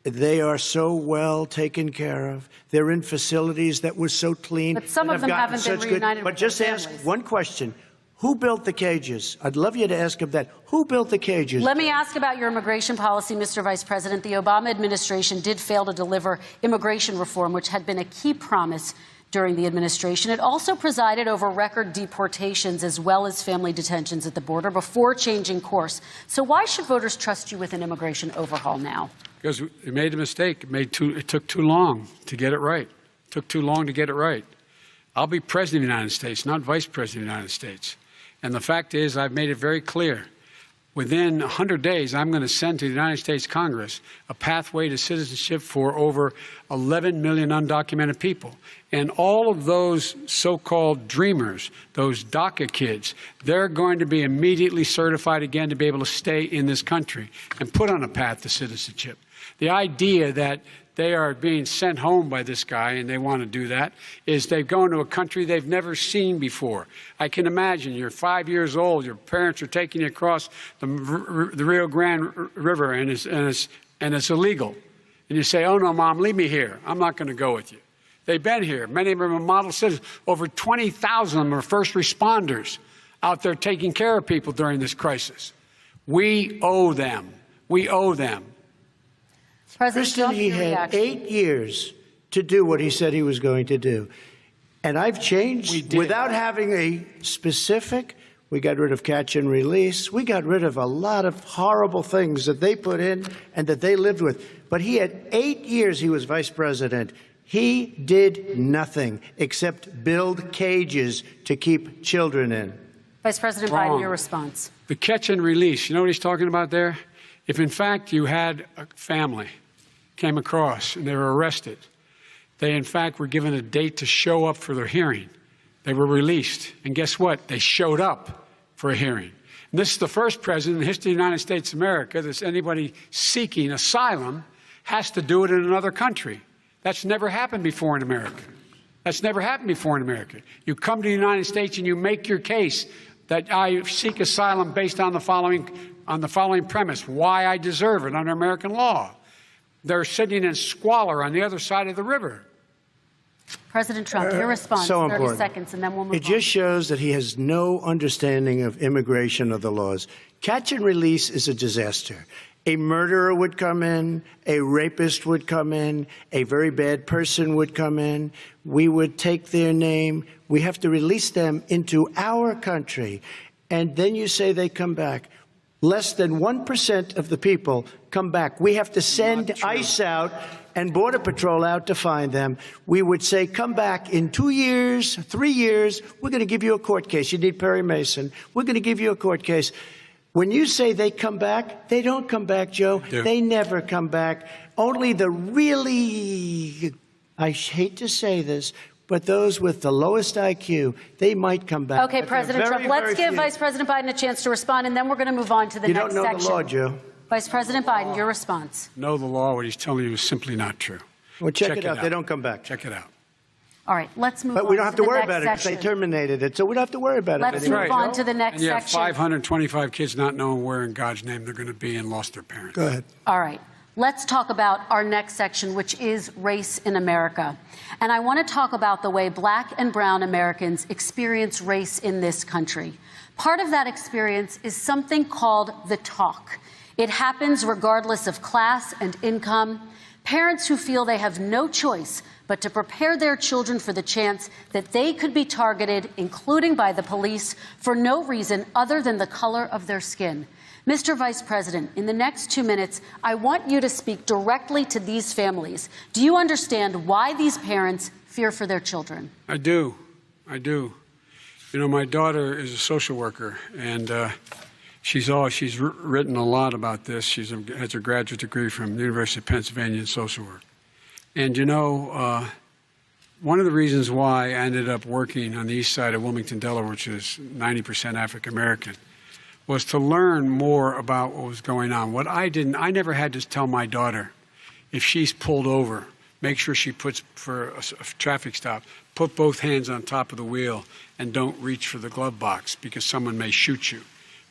They are so well taken care of. They're in facilities that were so clean. But some and of them gotten haven't been such reunited But with their just ask families. one question. Who built the cages? I'd love you to ask him that. Who built the cages? Let me ask about your immigration policy, Mr. Vice President. The Obama administration did fail to deliver immigration reform, which had been a key promise during the administration. It also presided over record deportations as well as family detentions at the border before changing course. So why should voters trust you with an immigration overhaul now? Because we made a mistake. It took too long to get it right. It took too long to get it right. I'll be president of the United States, not vice president of the United States. And the fact is, I've made it very clear. Within 100 days, I'm going to send to the United States Congress a pathway to citizenship for over 11 million undocumented people. And all of those so-called dreamers, those DACA kids, they're going to be immediately certified again to be able to stay in this country and put on a path to citizenship. The idea that they are being sent home by this guy, and they want to do that, is they've gone to a country they've never seen before. I can imagine you're 5 years old, your parents are taking you across the Rio Grande River, and it's illegal. And you say, oh, no, Mom, leave me here. I'm not going to go with you. They've been here. Many of them are model citizens. Over 20,000 of them are first responders out there taking care of people during this crisis. We owe them. We owe them. Kristen, he had 8 years to do what he said he was going to do. And I've changed without having a specific. We got rid of catch and release. We got rid of a lot of horrible things that they put in and that they lived with. But he had 8 years he was vice president. He did nothing except build cages to keep children in. Vice President Biden, your response. The catch and release, you know what he's talking about there? If, in fact, you had a family came across and they were arrested, they, in fact, were given a date to show up for their hearing. They were released. And guess what? They showed up for a hearing. And this is the first president in the history of the United States of America that anybody seeking asylum has to do it in another country. That's never happened before in America. That's never happened before in America. You come to the United States and you make your case that I seek asylum based on the following premise, why I deserve it under American law. They're sitting in squalor on the other side of the river. President Trump, your response, So 30 important. seconds, and then we'll move on. It just shows that he has no understanding of immigration or the laws. Catch and release is a disaster. A murderer would come in, a rapist would come in, a very bad person would come in. We would take their name. We have to release them into our country. And then you say they come back. Less than 1% of the people come back. We have to send ICE out and Border Patrol out to find them, we would say, come back in 2 years, 3 years, we're going to give you a court case. You need Perry Mason. We're going to give you a court case. When you say they come back, they don't come back, Joe. They never come back. Only the really, I hate to say this, but those with the lowest IQ, they might come back. Okay, President Trump, let's give Vice President Biden a chance to respond, and then we're going to move on to the next section. You don't know the law, Joe. Vice President Biden, your response. Know the law. What he's telling you is simply not true. Well, check it out. They don't come back. Check it out. All right, let's move on. But we don't have to worry about it because they terminated it, so we don't have to worry about it. Let's move on to the next And you have section. 525 kids not knowing where in God's name they're going to be and lost their parents. Go ahead. All right. Let's talk about our next section, which is race in America. And I want to talk about the way Black and brown Americans experience race in this country. Part of that experience is something called the talk. It happens regardless of class and income. Parents who feel they have no choice but to prepare their children for the chance that they could be targeted, including by the police, for no reason other than the color of their skin. Mr. Vice President, in the next 2 minutes, I want you to speak directly to these families. Do you understand why these parents fear for their children? I do. I do. You know, my daughter is a social worker, and she's written a lot about this. She has a graduate degree from the University of Pennsylvania in social work. And, you know, one of the reasons why I ended up working on the east side of Wilmington, Delaware, which is 90% African American, was to learn more about what was going on. I never had to tell my daughter, if she's pulled over, make sure she puts, for a traffic stop, put both hands on top of the wheel and don't reach for the glove box because someone may shoot you.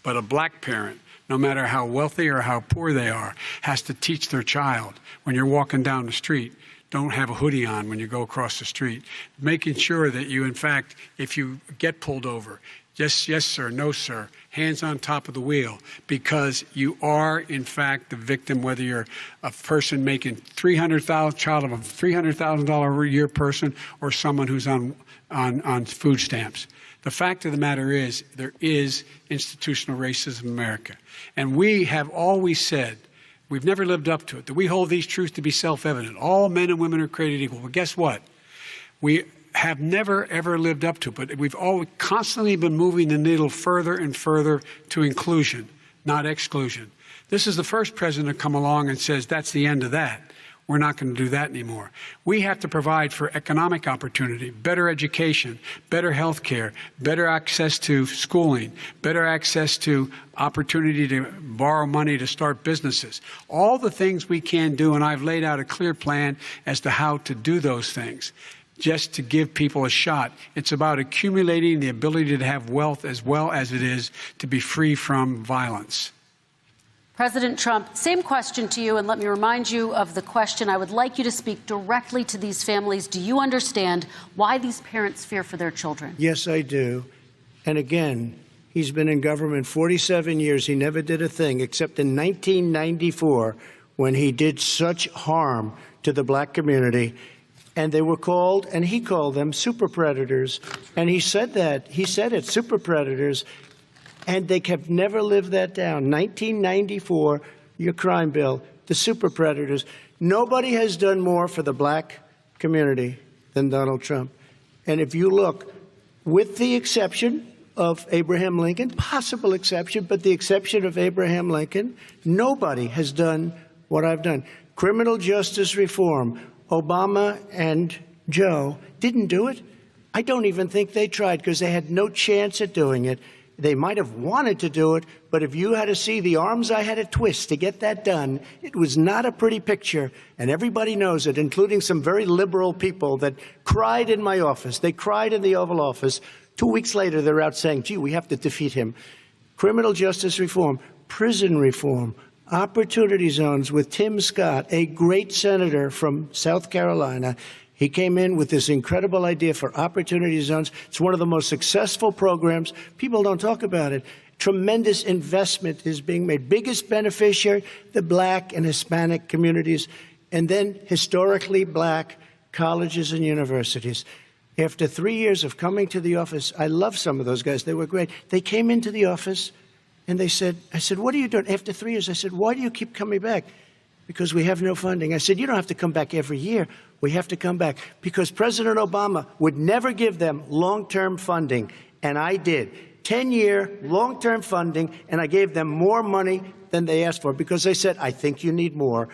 But a black parent, no matter how wealthy or how poor they are, has to teach their child, when you're walking down the street, don't have a hoodie on when you go across the street. Making sure that you, in fact, if you get pulled over, just yes, sir, no, sir, hands on top of the wheel, because you are, in fact, the victim, whether you're a person making child of a $300,000 a year person or someone who's on food stamps. The fact of the matter is there is institutional racism in America. And we have always said, we've never lived up to it, that we hold these truths to be self-evident. All men and women are created equal. Well, guess what? We have never, ever lived up to it, but we've always constantly been moving the needle further and further to inclusion, not exclusion. This is the first president to come along and says, that's the end of that. We're not going to do that anymore. We have to provide for economic opportunity, better education, better health care, better access to schooling, better access to opportunity to borrow money to start businesses. All the things we can do, and I've laid out a clear plan as to how to do those things, just to give people a shot. It's about accumulating the ability to have wealth as well as it is to be free from violence. President Trump, same question to you, and let me remind you of the question. I would like you to speak directly to these families. Do you understand why these parents fear for their children? Yes, I do. And again, he's been in government 47 years. He never did a thing except in 1994 when he did such harm to the black community. And they were called, and he called them super predators. And he said that. He said it, super predators. And they have never lived that down. 1994, your crime bill, the super predators. Nobody has done more for the black community than Donald Trump. And if you look, with the exception of Abraham Lincoln, possible exception, but the exception of Abraham Lincoln, nobody has done what I've done. Criminal justice reform, Obama and Joe didn't do it. I don't even think they tried because they had no chance at doing it. They might have wanted to do it, but if you had to see the arms I had to twist to get that done, it was not a pretty picture, and everybody knows it, including some very liberal people that cried in my office. They cried in the Oval Office. 2 weeks later, they're out saying, gee, we have to defeat him. Criminal justice reform, prison reform, opportunity zones with Tim Scott, a great senator from South Carolina. He came in with this incredible idea for opportunity zones. It's one of the most successful programs. People don't talk about it. Tremendous investment is being made. Biggest beneficiary, the black and Hispanic communities, and then historically black colleges and universities. After 3 years of coming to the office, I love some of those guys. They were great. They came into the office and they said, I said, what are you doing? After 3 years, I said, why do you keep coming back? because we have no funding. I said, you don't have to come back every year. We have to come back because President Obama would never give them long-term funding, and I did. 10-year long-term funding, and I gave them more money than they asked for because they said, I think you need more.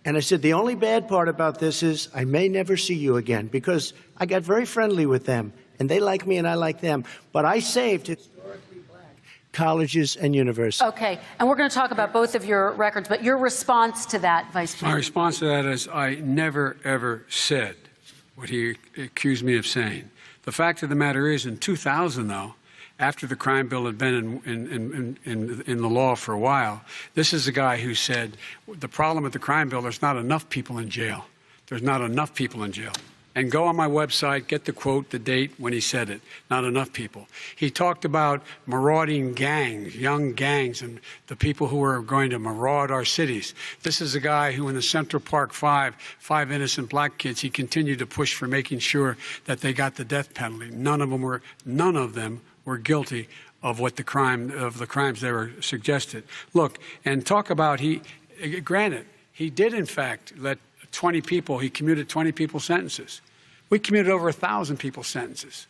And I said, the only bad part about this is I may never see you again because I got very friendly with them, and they like me and I like them. But I saved historically black colleges and universities. Okay, and we're going to talk about both of your records, but your response to that, Vice President? My response to that is I never, ever said what he accused me of saying. The fact of the matter is, in 2000, though, after the crime bill had been in the law for a while, this is a guy who said, the problem with the crime bill, there's not enough people in jail. There's not enough people in jail. And go on my website, get the quote, the date when he said it. Not enough people. He talked about marauding gangs, young gangs, and the people who are going to maraud our cities. This is a guy who in the Central Park five innocent black kids, he continued to push for making sure that they got the death penalty. None of them were guilty of the crimes they were suggested. Look, and talk about granted, he did in fact let 20 people, he commuted 20 people's sentences. We commuted over 1,000 people's sentences.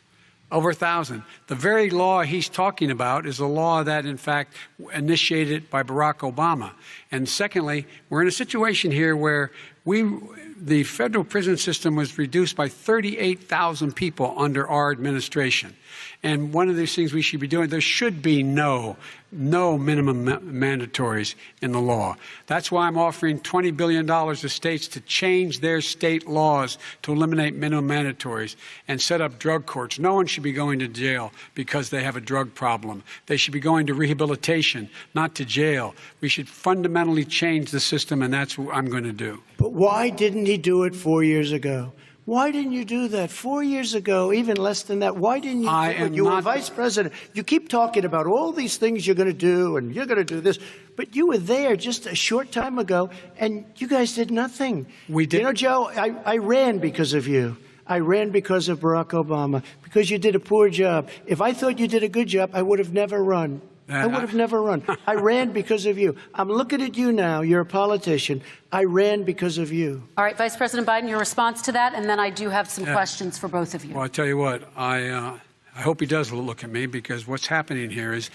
Over 1,000. The very law he's talking about is a law that, in fact, initiated by Barack Obama. And secondly, we're in a situation here where the federal prison system was reduced by 38,000 people under our administration. And one of these things we should be doing, there should be no minimum mandatories in the law. That's why I'm offering $20 billion to states to change their state laws to eliminate minimum mandatories and set up drug courts. No one should be going to jail because they have a drug problem. They should be going to rehabilitation, not to jail. We should fundamentally change the system, and that's what I'm going to do. But why didn't he do it 4 years ago? Why didn't you do that 4 years ago, even less than that? Why didn't you do it? You were vice president. You keep talking about all these things you're going to do and you're going to do this. But you were there just a short time ago, and you guys did nothing. We did. You know, Joe, I ran because of you. I ran because of Barack Obama, because you did a poor job. If I thought you did a good job, I would have never run. I would have never run. I ran because of you. I'm looking at you now. You're a politician. I ran because of you. All right, Vice President Biden, your response to that, and then I do have some questions for both of you. Well, I tell you what, I hope he does look at me, because what's happening here is,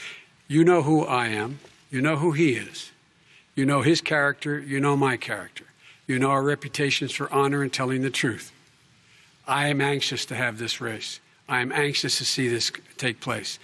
you know who I am. You know who he is. You know his character. You know my character. You know our reputations for honor and telling the truth. I am anxious to have this race. I am anxious to see this take place.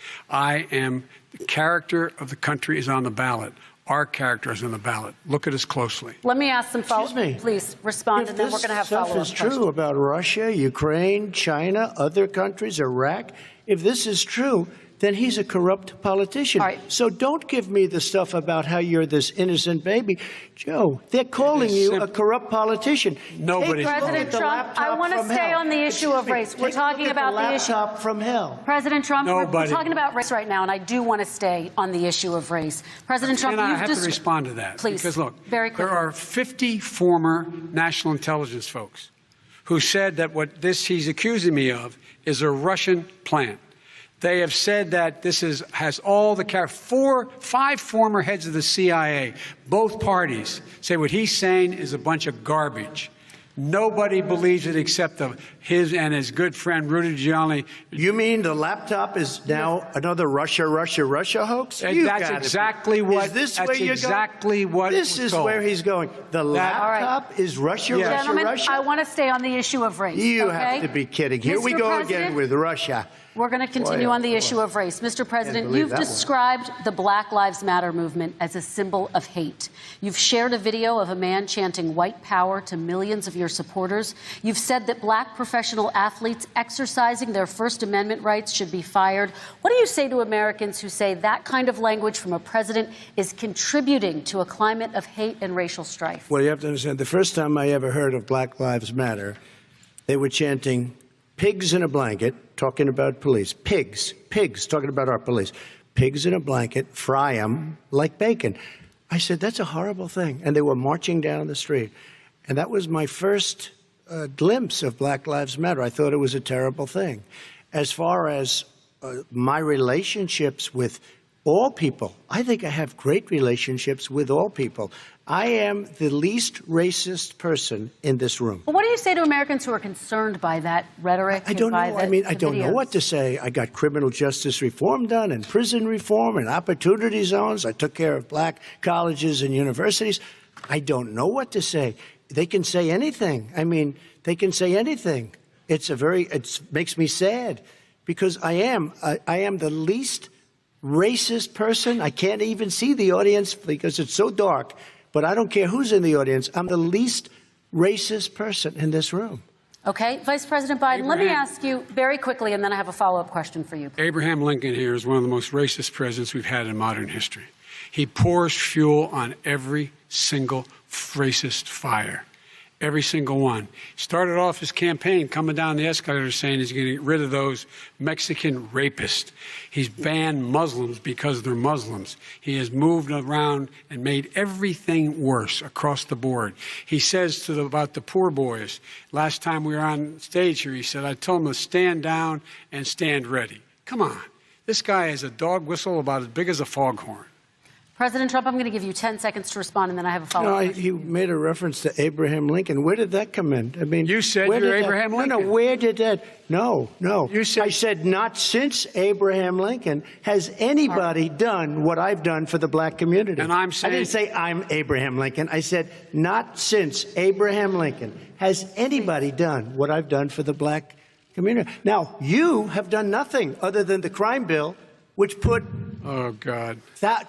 The character of the country is on the ballot. Our character is on the ballot. Look at us closely. Let me ask some follow-up. Excuse me. Please respond, and then we're going to have follow-up. If this stuff is true about Russia, Ukraine, China, other countries, Iraq, if this is true, then he's a corrupt politician. All right. So don't give me the stuff about how you're this innocent baby. Joe, they're calling you a corrupt politician. Nobody's President Trump, I want to stay on the issue of race. We're talking about the issue. Laptop from hell. President Trump, we're talking about race right now, and I do want to stay on the issue of race. President Trump, I have to respond to that. Please, because look, very quickly. There are 50 former national intelligence folks who said that what he's accusing me of is a Russian plant. They have said that this has all the five former heads of the CIA, both parties, say what he's saying is a bunch of garbage. Nobody believes it except his and his good friend Rudy Giuliani. You mean the laptop is now another Russia hoax? That's exactly what. Is this where you're going? This is where he's going. The laptop is Russia. Gentlemen, I want to stay on the issue of race. You have to be kidding. Here we go again with Russia. We're going to continue on the issue of race. Mr. President, you've described the Black Lives Matter movement as a symbol of hate. You've shared a video of a man chanting white power to millions of your supporters. You've said that black professional athletes exercising their First Amendment rights should be fired. What do you say to Americans who say that kind of language from a president is contributing to a climate of hate and racial strife? Well, you have to understand, the first time I ever heard of Black Lives Matter, they were chanting pigs in a blanket, talking about police. Pigs, talking about our police. Pigs in a blanket, fry them like bacon. I said, that's a horrible thing. And they were marching down the street. And that was my first glimpse of Black Lives Matter. I thought it was a terrible thing. As far as my relationships with all people. I think I have great relationships with all people. I am the least racist person in this room. Well, what do you say to Americans who are concerned by that rhetoric? I don't know. I mean, I don't know videos? what to say. I got criminal justice reform done and prison reform and opportunity zones. I took care of black colleges and universities. I don't know what to say. They can say anything. I mean, they can say anything. It makes me sad because I am the least racist person. I can't even see the audience because it's so dark, but I don't care who's in the audience. I'm the least racist person in this room. Okay, Vice President Biden, let me ask you very quickly, and then I have a follow-up question for you. Abraham Lincoln here is one of the most racist presidents we've had in modern history. He pours fuel on every single racist fire. Every single one. Started off his campaign coming down the escalator saying he's going to get rid of those Mexican rapists. He's banned Muslims because they're Muslims. He has moved around and made everything worse across the board. He says about the poor boys, last time we were on stage here, he said, I told them to stand down and stand ready. Come on. This guy has a dog whistle about as big as a foghorn. President Trump, I'm going to give you 10 seconds to respond, and then I have a follow-up. He made a reference to Abraham Lincoln. Where did that come in? I mean, you said you're Abraham Lincoln. No, where did that? No. You said, I said not since Abraham Lincoln has anybody done what I've done for the black community. And I'm saying, I didn't say I'm Abraham Lincoln. I said not since Abraham Lincoln has anybody done what I've done for the black community. Now, you have done nothing other than the crime bill, which put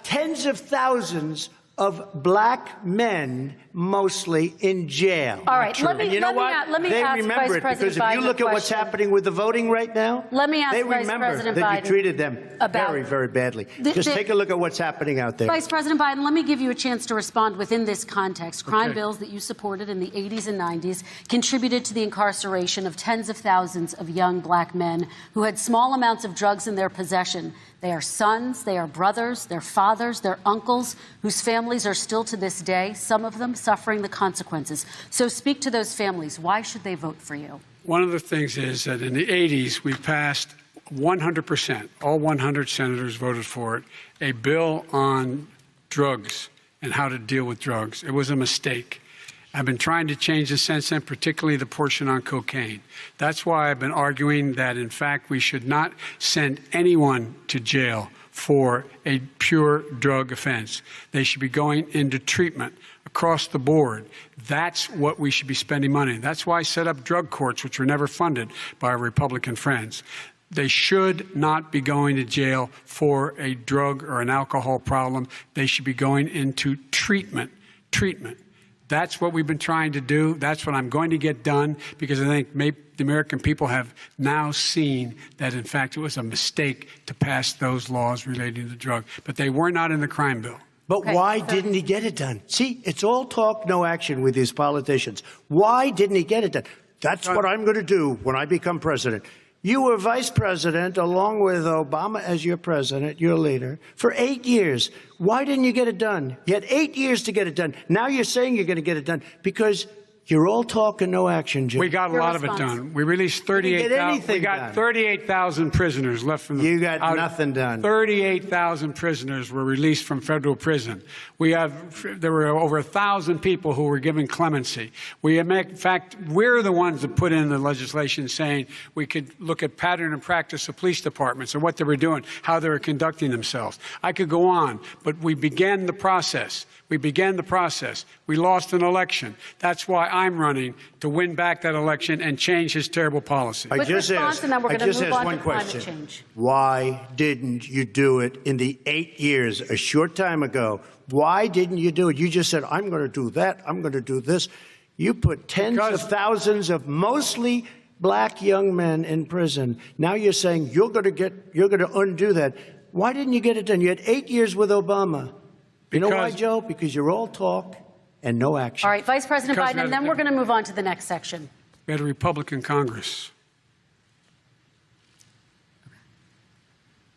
tens of thousands of black men, mostly, in jail. All right, let me you know what? let me they ask remember Vice it President because if you Biden look a at what's question. happening with the voting right now, Let me ask they Vice remember President that Biden you treated them about very, very badly. Just take a look at what's happening out there. Vice President Biden, let me give you a chance to respond within this context. Crime bills that you supported in the 80s and 90s contributed to the incarceration of tens of thousands of young black men who had small amounts of drugs in their possession. They are sons, they are brothers, they're fathers, they're uncles, whose families are still to this day, some of them suffering the consequences. So speak to those families. Why should they vote for you? one of the things is that in the 80s, we passed 100%, all 100 senators voted for it, a bill on drugs and how to deal with drugs. It was a mistake. I've been trying to change it since then, particularly the portion on cocaine. That's why I've been arguing that, in fact, we should not send anyone to jail for a pure drug offense. They should be going into treatment across the board. That's what we should be spending money. That's why I set up drug courts, which were never funded by our Republican friends. They should not be going to jail for a drug or an alcohol problem. They should be going into treatment. That's what we've been trying to do. That's what I'm going to get done, because I think the American people have now seen that, in fact, it was a mistake to pass those laws relating to drug. But they were not in the crime bill. But why didn't he get it done? See, it's all talk, no action with these politicians. Why didn't he get it done? That's what I'm going to do when I become president. You were vice president, along with Obama as your president, your leader, for 8 years. Why didn't you get it done? You had 8 years to get it done. Now you're saying you're going to get it done because you're all talk and no action, Jim. We got a lot of it done. We released 38,000. We got 38,000 prisoners left from the. You got nothing done. 38,000 prisoners were released from federal prison. There were over 1,000 people who were given clemency. In fact, we're the ones that put in the legislation saying we could look at pattern and practice of police departments and what they were doing, how they were conducting themselves. I could go on, but we began the process. We lost an election. That's why I'm running to win back that election and change his terrible policy. I just asked one question. Why didn't you do it in the 8 years, a short time ago? Why didn't you do it? You just said, I'm going to do that. I'm going to do this. You put tens of thousands of mostly black young men in prison. Now you're saying you're going to undo that. Why didn't you get it done? You had 8 years with Obama. You know why, Joe? Because you're all talk and no action. All right, Vice President Biden, and then we're going to move on to the next section. We had a Republican Congress.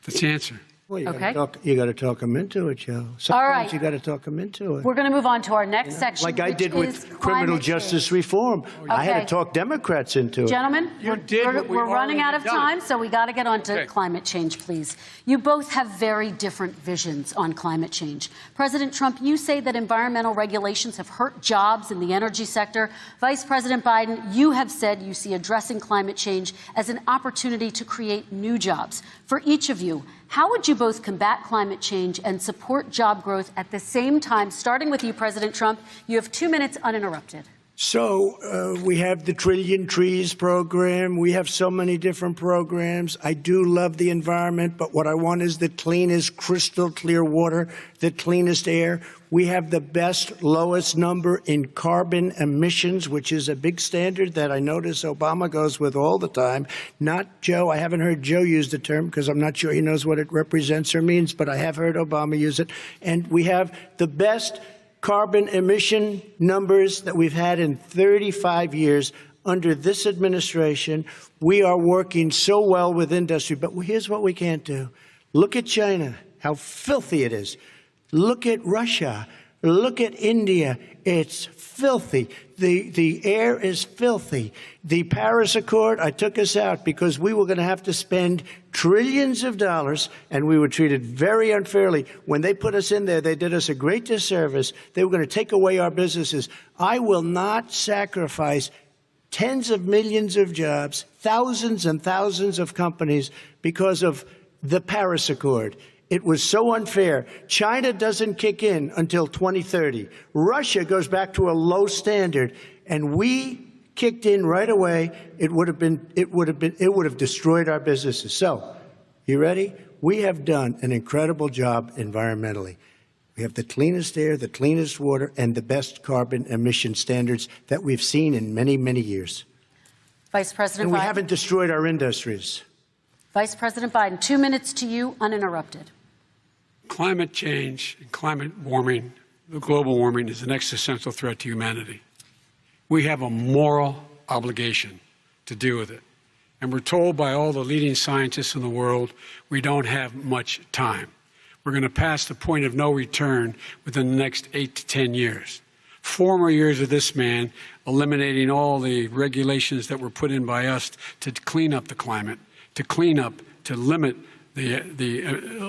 That's the answer. Well, you Okay. got to talk them into it, Joe. Sometimes All right. you got to talk them into it. We're going to move on to our next section, Like I which did is with criminal climate justice change. reform. I had Okay. to talk Democrats into it. Gentlemen, You did what we we're running out of already done. time, so we got to get on to Okay. climate change, please. You both have very different visions on climate change. President Trump, you say that environmental regulations have hurt jobs in the energy sector. Vice President Biden, you have said you see addressing climate change as an opportunity to create new jobs. For each of you, how would you both combat climate change and support job growth at the same time? Starting with you, President Trump, you have 2 minutes uninterrupted. So we have the Trillion Trees program. We have so many different programs. I do love the environment, but what I want is the cleanest, crystal clear water, the cleanest air. We have the best, lowest number in carbon emissions, which is a big standard that I notice Obama goes with all the time. Not Joe. I haven't heard Joe use the term because I'm not sure he knows what it represents or means, but I have heard Obama use it. And we have the best carbon emission numbers that we've had in 35 years under this administration. We are working so well with industry, but here's what we can't do. Look at China, how filthy it is. Look at Russia. Look at India. It's filthy. The air is filthy. The Paris Accord, I took us out because we were going to have to spend trillions of dollars, and we were treated very unfairly. When they put us in there, they did us a great disservice. They were going to take away our businesses. I will not sacrifice tens of millions of jobs, thousands and thousands of companies because of the Paris Accord. It was so unfair. China doesn't kick in until 2030. Russia goes back to a low standard, and we kicked in right away. It would have destroyed our businesses. So, you ready? We have done an incredible job environmentally. We have the cleanest air, the cleanest water, and the best carbon emission standards that we've seen in many, many years. Vice President And we Biden. haven't destroyed our industries. Vice President Biden, 2 minutes to you, uninterrupted. Climate change and climate warming, the global warming, is an existential threat to humanity. We have a moral obligation to deal with it. And we're told by all the leading scientists in the world we don't have much time. We're going to pass the point of no return within the next 8 to 10 years. 4 more years of this man eliminating all the regulations that were put in by us to clean up the climate, to limit the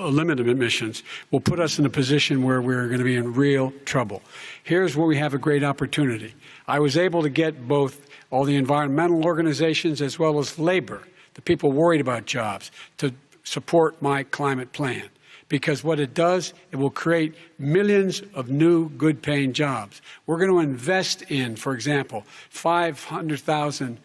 limit of emissions will put us in a position where we're going to be in real trouble. Here's where we have a great opportunity. I was able to get both all the environmental organizations as well as labor, the people worried about jobs, to support my climate plan. Because what it does, it will create millions of new good-paying jobs. We're going to invest in, for example, 50,000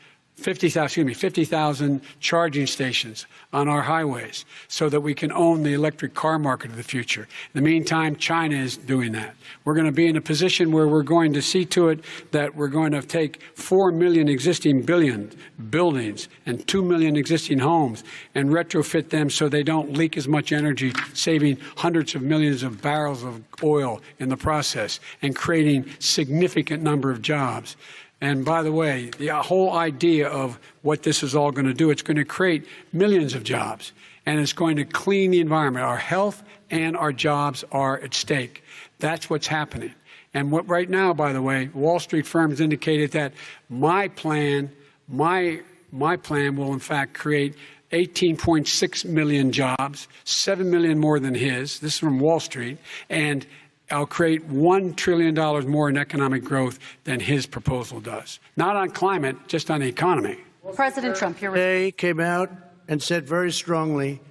charging stations on our highways so that we can own the electric car market of the future. In the meantime, China is doing that. We're going to be in a position where we're going to see to it that we're going to take 4 million existing buildings and 2 million existing homes and retrofit them so they don't leak as much energy, saving hundreds of millions of barrels of oil in the process and creating significant number of jobs. And by the way, the whole idea of what this is all going to do, it's going to create millions of jobs, and it's going to clean the environment. Our health and our jobs are at stake. That's what's happening. And what right now, by the way, Wall Street firms indicated that my plan will in fact create 18.6 million jobs, 7 million more than his. This is from Wall Street. And I'll create $1 trillion more in economic growth than his proposal does. Not on climate, just on the economy. President Trump, you're They came out and said very strongly,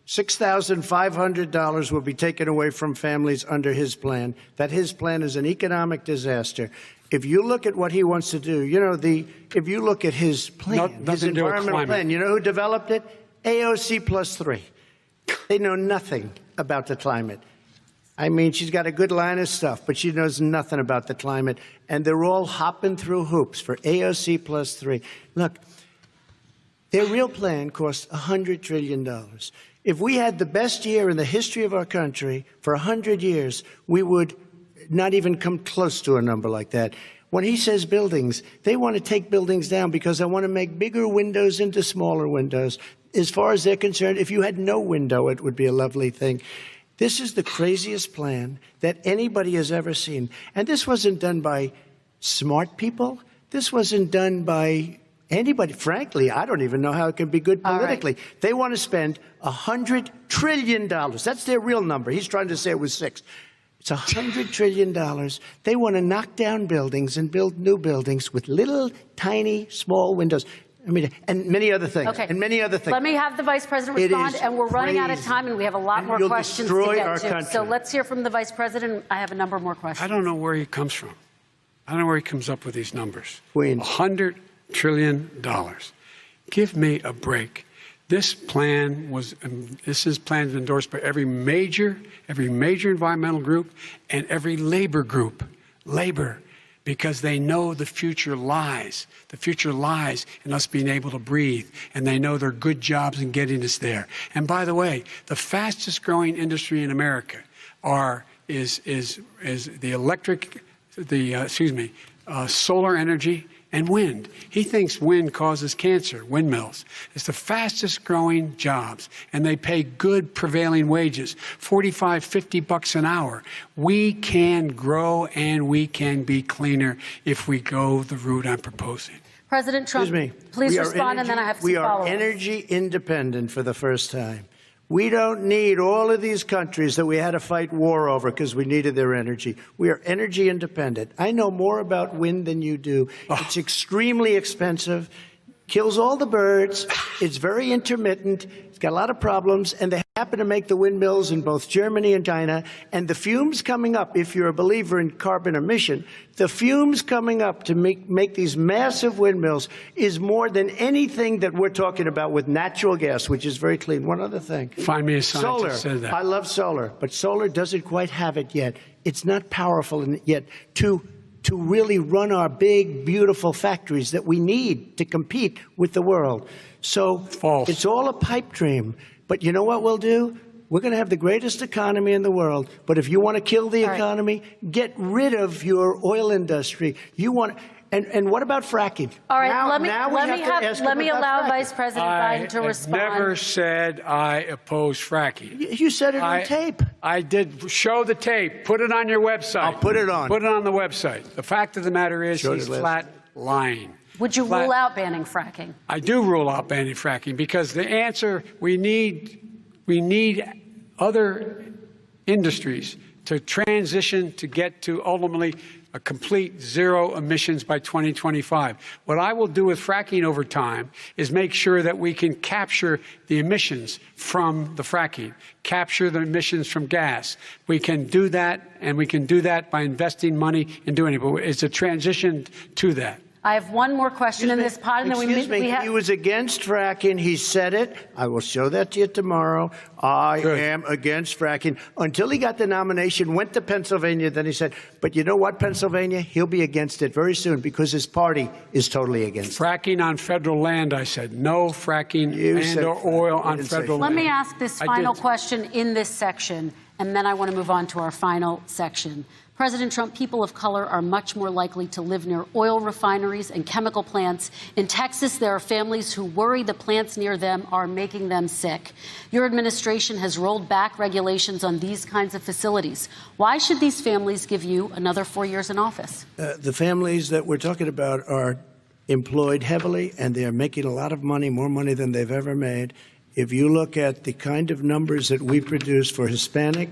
$6,500 will be taken away from families under his plan, that his plan is an economic disaster. If you look at what he wants to do, if you look at his plan, his environmental plan, you know who developed it? AOC plus 3. They know nothing about the climate. I mean, she's got a good line of stuff, but she knows nothing about the climate. And they're all hopping through hoops for AOC plus 3. Look, their real plan cost $100 trillion. If we had the best year in the history of our country for 100 years, we would not even come close to a number like that. When he says buildings, they want to take buildings down because they want to make bigger windows into smaller windows. As far as they're concerned, if you had no window, it would be a lovely thing. This is the craziest plan that anybody has ever seen. And this wasn't done by smart people. This wasn't done by anybody. Frankly, I don't even know how it can be good politically. Right. They want to spend $100 trillion. That's their real number. He's trying to say it was 6. It's $100 trillion. They want to knock down buildings and build new buildings with little, tiny, small windows. I mean, and many other things. Okay. And many other things. Let me have the Vice President respond, and we're running out of time, and we have a lot more questions to get to. So let's hear from the Vice President. I have a number more questions. I don't know where he comes from. I don't know where he comes up with these numbers. Queens. $100 trillion. Give me a break. This plan was, plan endorsed by every major environmental group and every labor group. Labor, because they know the future lies. The future lies in us being able to breathe, and they know there are good jobs in getting us there. And by the way, the fastest growing industry in America is solar energy and wind. He thinks wind causes cancer, windmills. It's the fastest growing jobs, and they pay good prevailing wages, $45, $50 an hour. We can grow and we can be cleaner if we go the route I'm proposing. President Trump, please respond, and then I have some follow-ups. We are energy independent for the first time. We don't need all of these countries that we had to fight war over because we needed their energy. We are energy independent. I know more about wind than you do. It's extremely expensive, kills all the birds, it's very intermittent, it's got a lot of problems, and they happen to make the windmills in both Germany and China. And the fumes coming up, if you're a believer in carbon emission, the fumes coming up to make these massive windmills is more than anything that we're talking about with natural gas, which is very clean. One other thing. Find me a scientist solar. that said that. I love solar, but solar doesn't quite have it yet. It's not powerful yet to really run our big, beautiful factories that we need to compete with the world. So false. It's all a pipe dream. But you know what we'll do? We're going to have the greatest economy in the world. But if you want to kill the economy, get rid of your oil industry. You want, and what about fracking? All right, let me allow Vice President Biden to respond. I never said I oppose fracking. You said it on tape. I did. Show the tape. Put it on your website. I'll put it on. Put it on the website. The fact of the matter is he's flat lying. Would you rule out banning fracking? I do rule out banning fracking because the answer, we need other industries to transition to get to ultimately a complete zero emissions by 2025. What I will do with fracking over time is make sure that we can capture the emissions from the fracking, capture the emissions from gas. We can do that, and we can do that by investing money in doing it. But it's a transition to that. I have one more question in this pod, and then He was against fracking. He said it. I will show that to you tomorrow. I am against fracking. Until he got the nomination, went to Pennsylvania, then he said, but you know what, Pennsylvania? He'll be against it very soon because his party is totally against it. Fracking on federal land, I said. No fracking or oil on federal land. Let me ask this final question in this section, and then I want to move on to our final section. President Trump, people of color are much more likely to live near oil refineries and chemical plants. In Texas, there are families who worry the plants near them are making them sick. Your administration has rolled back regulations on these kinds of facilities. Why should these families give you another 4 years in office? The families that we're talking about are employed heavily, and they're making a lot of money, more money than they've ever made. If you look at the kind of numbers that we produce for Hispanic,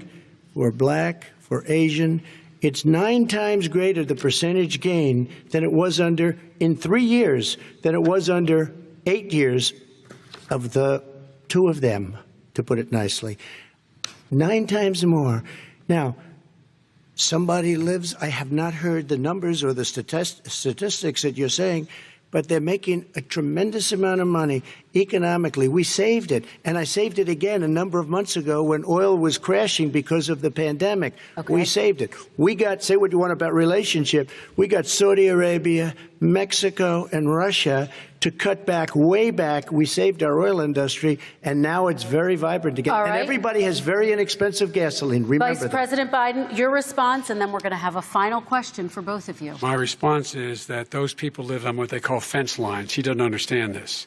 for Black, for Asian, it's 9 times greater, the percentage gain, than it was in 3 years, than it was under 8 years of the 2 of them, to put it nicely. 9 times more. Now, somebody lives, I have not heard the numbers or the statistics that you're saying, but they're making a tremendous amount of money economically. We saved it, and I saved it again a number of months ago when oil was crashing because of the pandemic. We saved it. We got, say what you want about relationship, we got Saudi Arabia, Mexico, and Russia to cut back, way back. We saved our oil industry, and now it's very vibrant again. All And right. everybody has very inexpensive gasoline. Remember Vice that. President Biden, your response, and then we're going to have a final question for both of you. My response is that those people live on what they call fence lines. He doesn't understand this.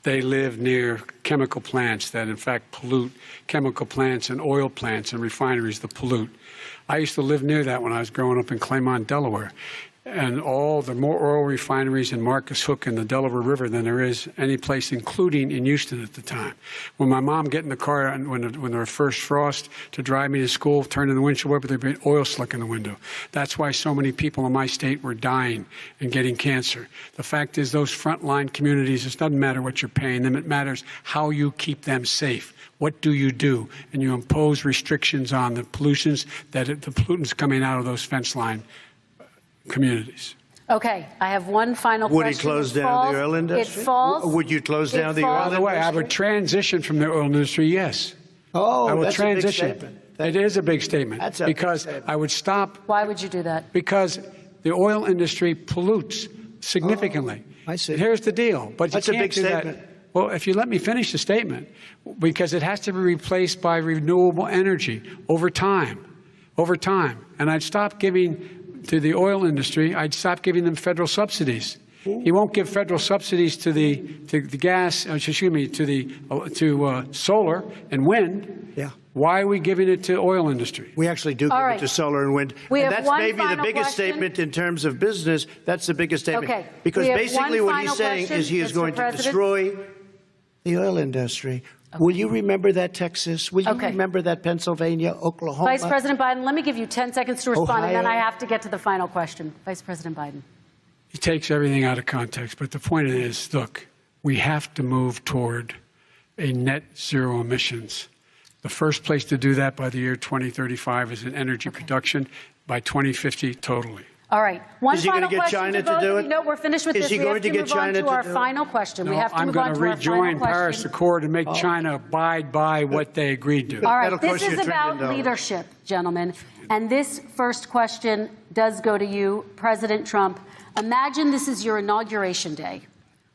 They live near chemical plants that, in fact, pollute, chemical plants and oil plants and refineries that pollute. I used to live near that when I was growing up in Claymont, Delaware. And all the more oil refineries in Marcus Hook and the Delaware River than there is any place, including in Houston at the time. When my mom get in the car and when there was first frost to drive me to school, turning the windshield wiper, there'd be oil slick in the window. That's why so many people in my state were dying and getting cancer. The fact is, those frontline communities, it doesn't matter what you're paying them, it matters how you keep them safe. What do? And you impose restrictions on the pollutions the pollutants coming out of those fence line communities. Okay, I have one final Would he question. close down the oil industry? It falls. Would you close down the oil By industry? the way, I would transition from the oil industry, yes. Oh, I will that's transition. a big statement. It is a big statement. That's a big because statement. I would stop. Why would you do that? Because the oil industry pollutes significantly. I see. Here's the deal. But That's you a can't big do statement. that. Well, if you let me finish the statement, because it has to be replaced by renewable energy over time. And I'd stop giving to the oil industry, I'd stop giving them federal subsidies. He won't give federal subsidies to the gas, to solar and wind. Yeah. Why are we giving it to oil industry? We actually do give All it right. to solar and wind. We And have that's one maybe the final biggest question. statement in terms of business. That's the biggest statement. Okay. Because We have basically one what he's final saying question, is he is Mr. going to President. destroy the oil industry. Will you remember that, Texas? Will you Okay. remember that, Pennsylvania, Oklahoma? Vice President Biden, let me give you 10 seconds to respond, and then Ohio. I have to get to the final question. Vice President Biden. He takes everything out of context. But the point is, look, we have to move toward a net zero emissions. The first place to do that by the year 2035 is in energy production. By 2050, totally. All right. One Is he gonna final get question China to both to do of you. it? No, we're finished with Is this. he We going have to to get move on China to to our do it? final question. We No, have to I'm move going on to to our final rejoin Paris question. Accord and make China abide by what they agreed to. All right, That'll this cost you is $1 about trillion. leadership, gentlemen. And this first question does go to you, President Trump. Imagine this is your inauguration day.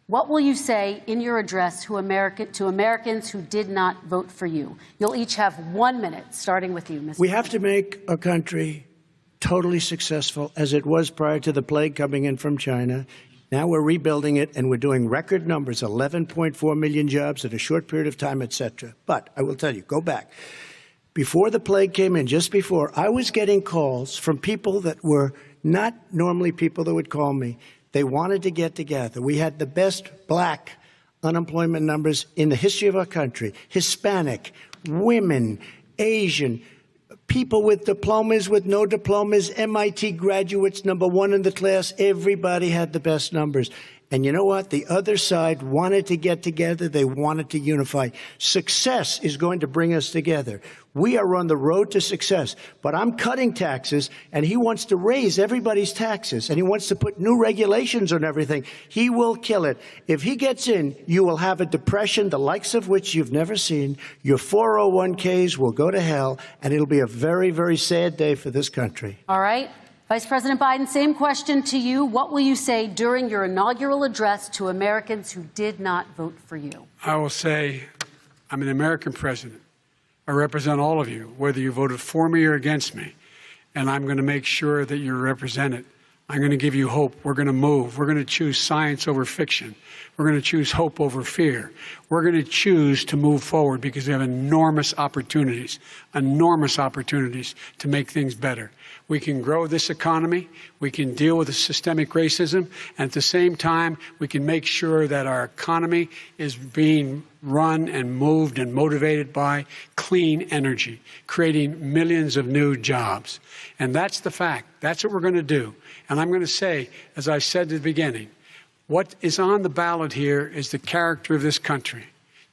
What will you say in your address to Americans who did not vote for you? You'll each have 1 minute, starting with you, Mr. We have to make our country totally successful as it was prior to the plague coming in from China. Now we're rebuilding it, and we're doing record numbers, 11.4 million jobs in a short period of time, etc. But I will tell you, go back. Before the plague came in, just before, I was getting calls from people that were not normally people that would call me. They wanted to get together. We had the best black unemployment numbers in the history of our country. Hispanic, women, Asian, people with diplomas, with no diplomas, MIT graduates, #1 in the class. Everybody had the best numbers. And you know what? The other side wanted to get together. They wanted to unify. Success is going to bring us together. We are on the road to success. But I'm cutting taxes, and he wants to raise everybody's taxes, and he wants to put new regulations on everything. He will kill it. If he gets in, you will have a depression, the likes of which you've never seen. Your 401ks will go to hell, and it'll be a very, very sad day for this country. All right. Vice President Biden, same question to you. What will you say during your inaugural address to Americans who did not vote for you? I will say, I'm an American president. I represent all of you, whether you voted for me or against me. And I'm going to make sure that you're represented. I'm going to give you hope. We're going to move. We're going to choose science over fiction. We're going to choose hope over fear. We're going to choose to move forward because we have enormous opportunities to make things better. We can grow this economy. We can deal with the systemic racism. And at the same time, we can make sure that our economy is being run and moved and motivated by clean energy, creating millions of new jobs. And that's the fact. That's what we're going to do. And I'm going to say, as I said at the beginning, what is on the ballot here is the character of this country: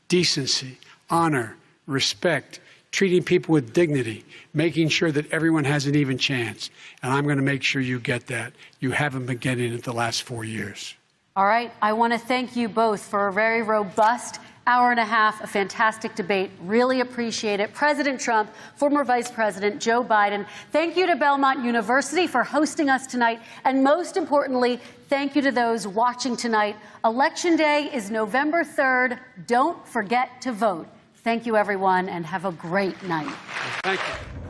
decency, honor, respect, treating people with dignity, making sure that everyone has an even chance. And I'm going to make sure you get that. You haven't been getting it the last 4 years. All right. I want to thank you both for a very robust hour and a half, a fantastic debate. Really appreciate it. President Trump, former Vice President Joe Biden, thank you to Belmont University for hosting us tonight. And most importantly, thank you to those watching tonight. Election Day is November 3rd. Don't forget to vote. Thank you, everyone, and have a great night. Thank you.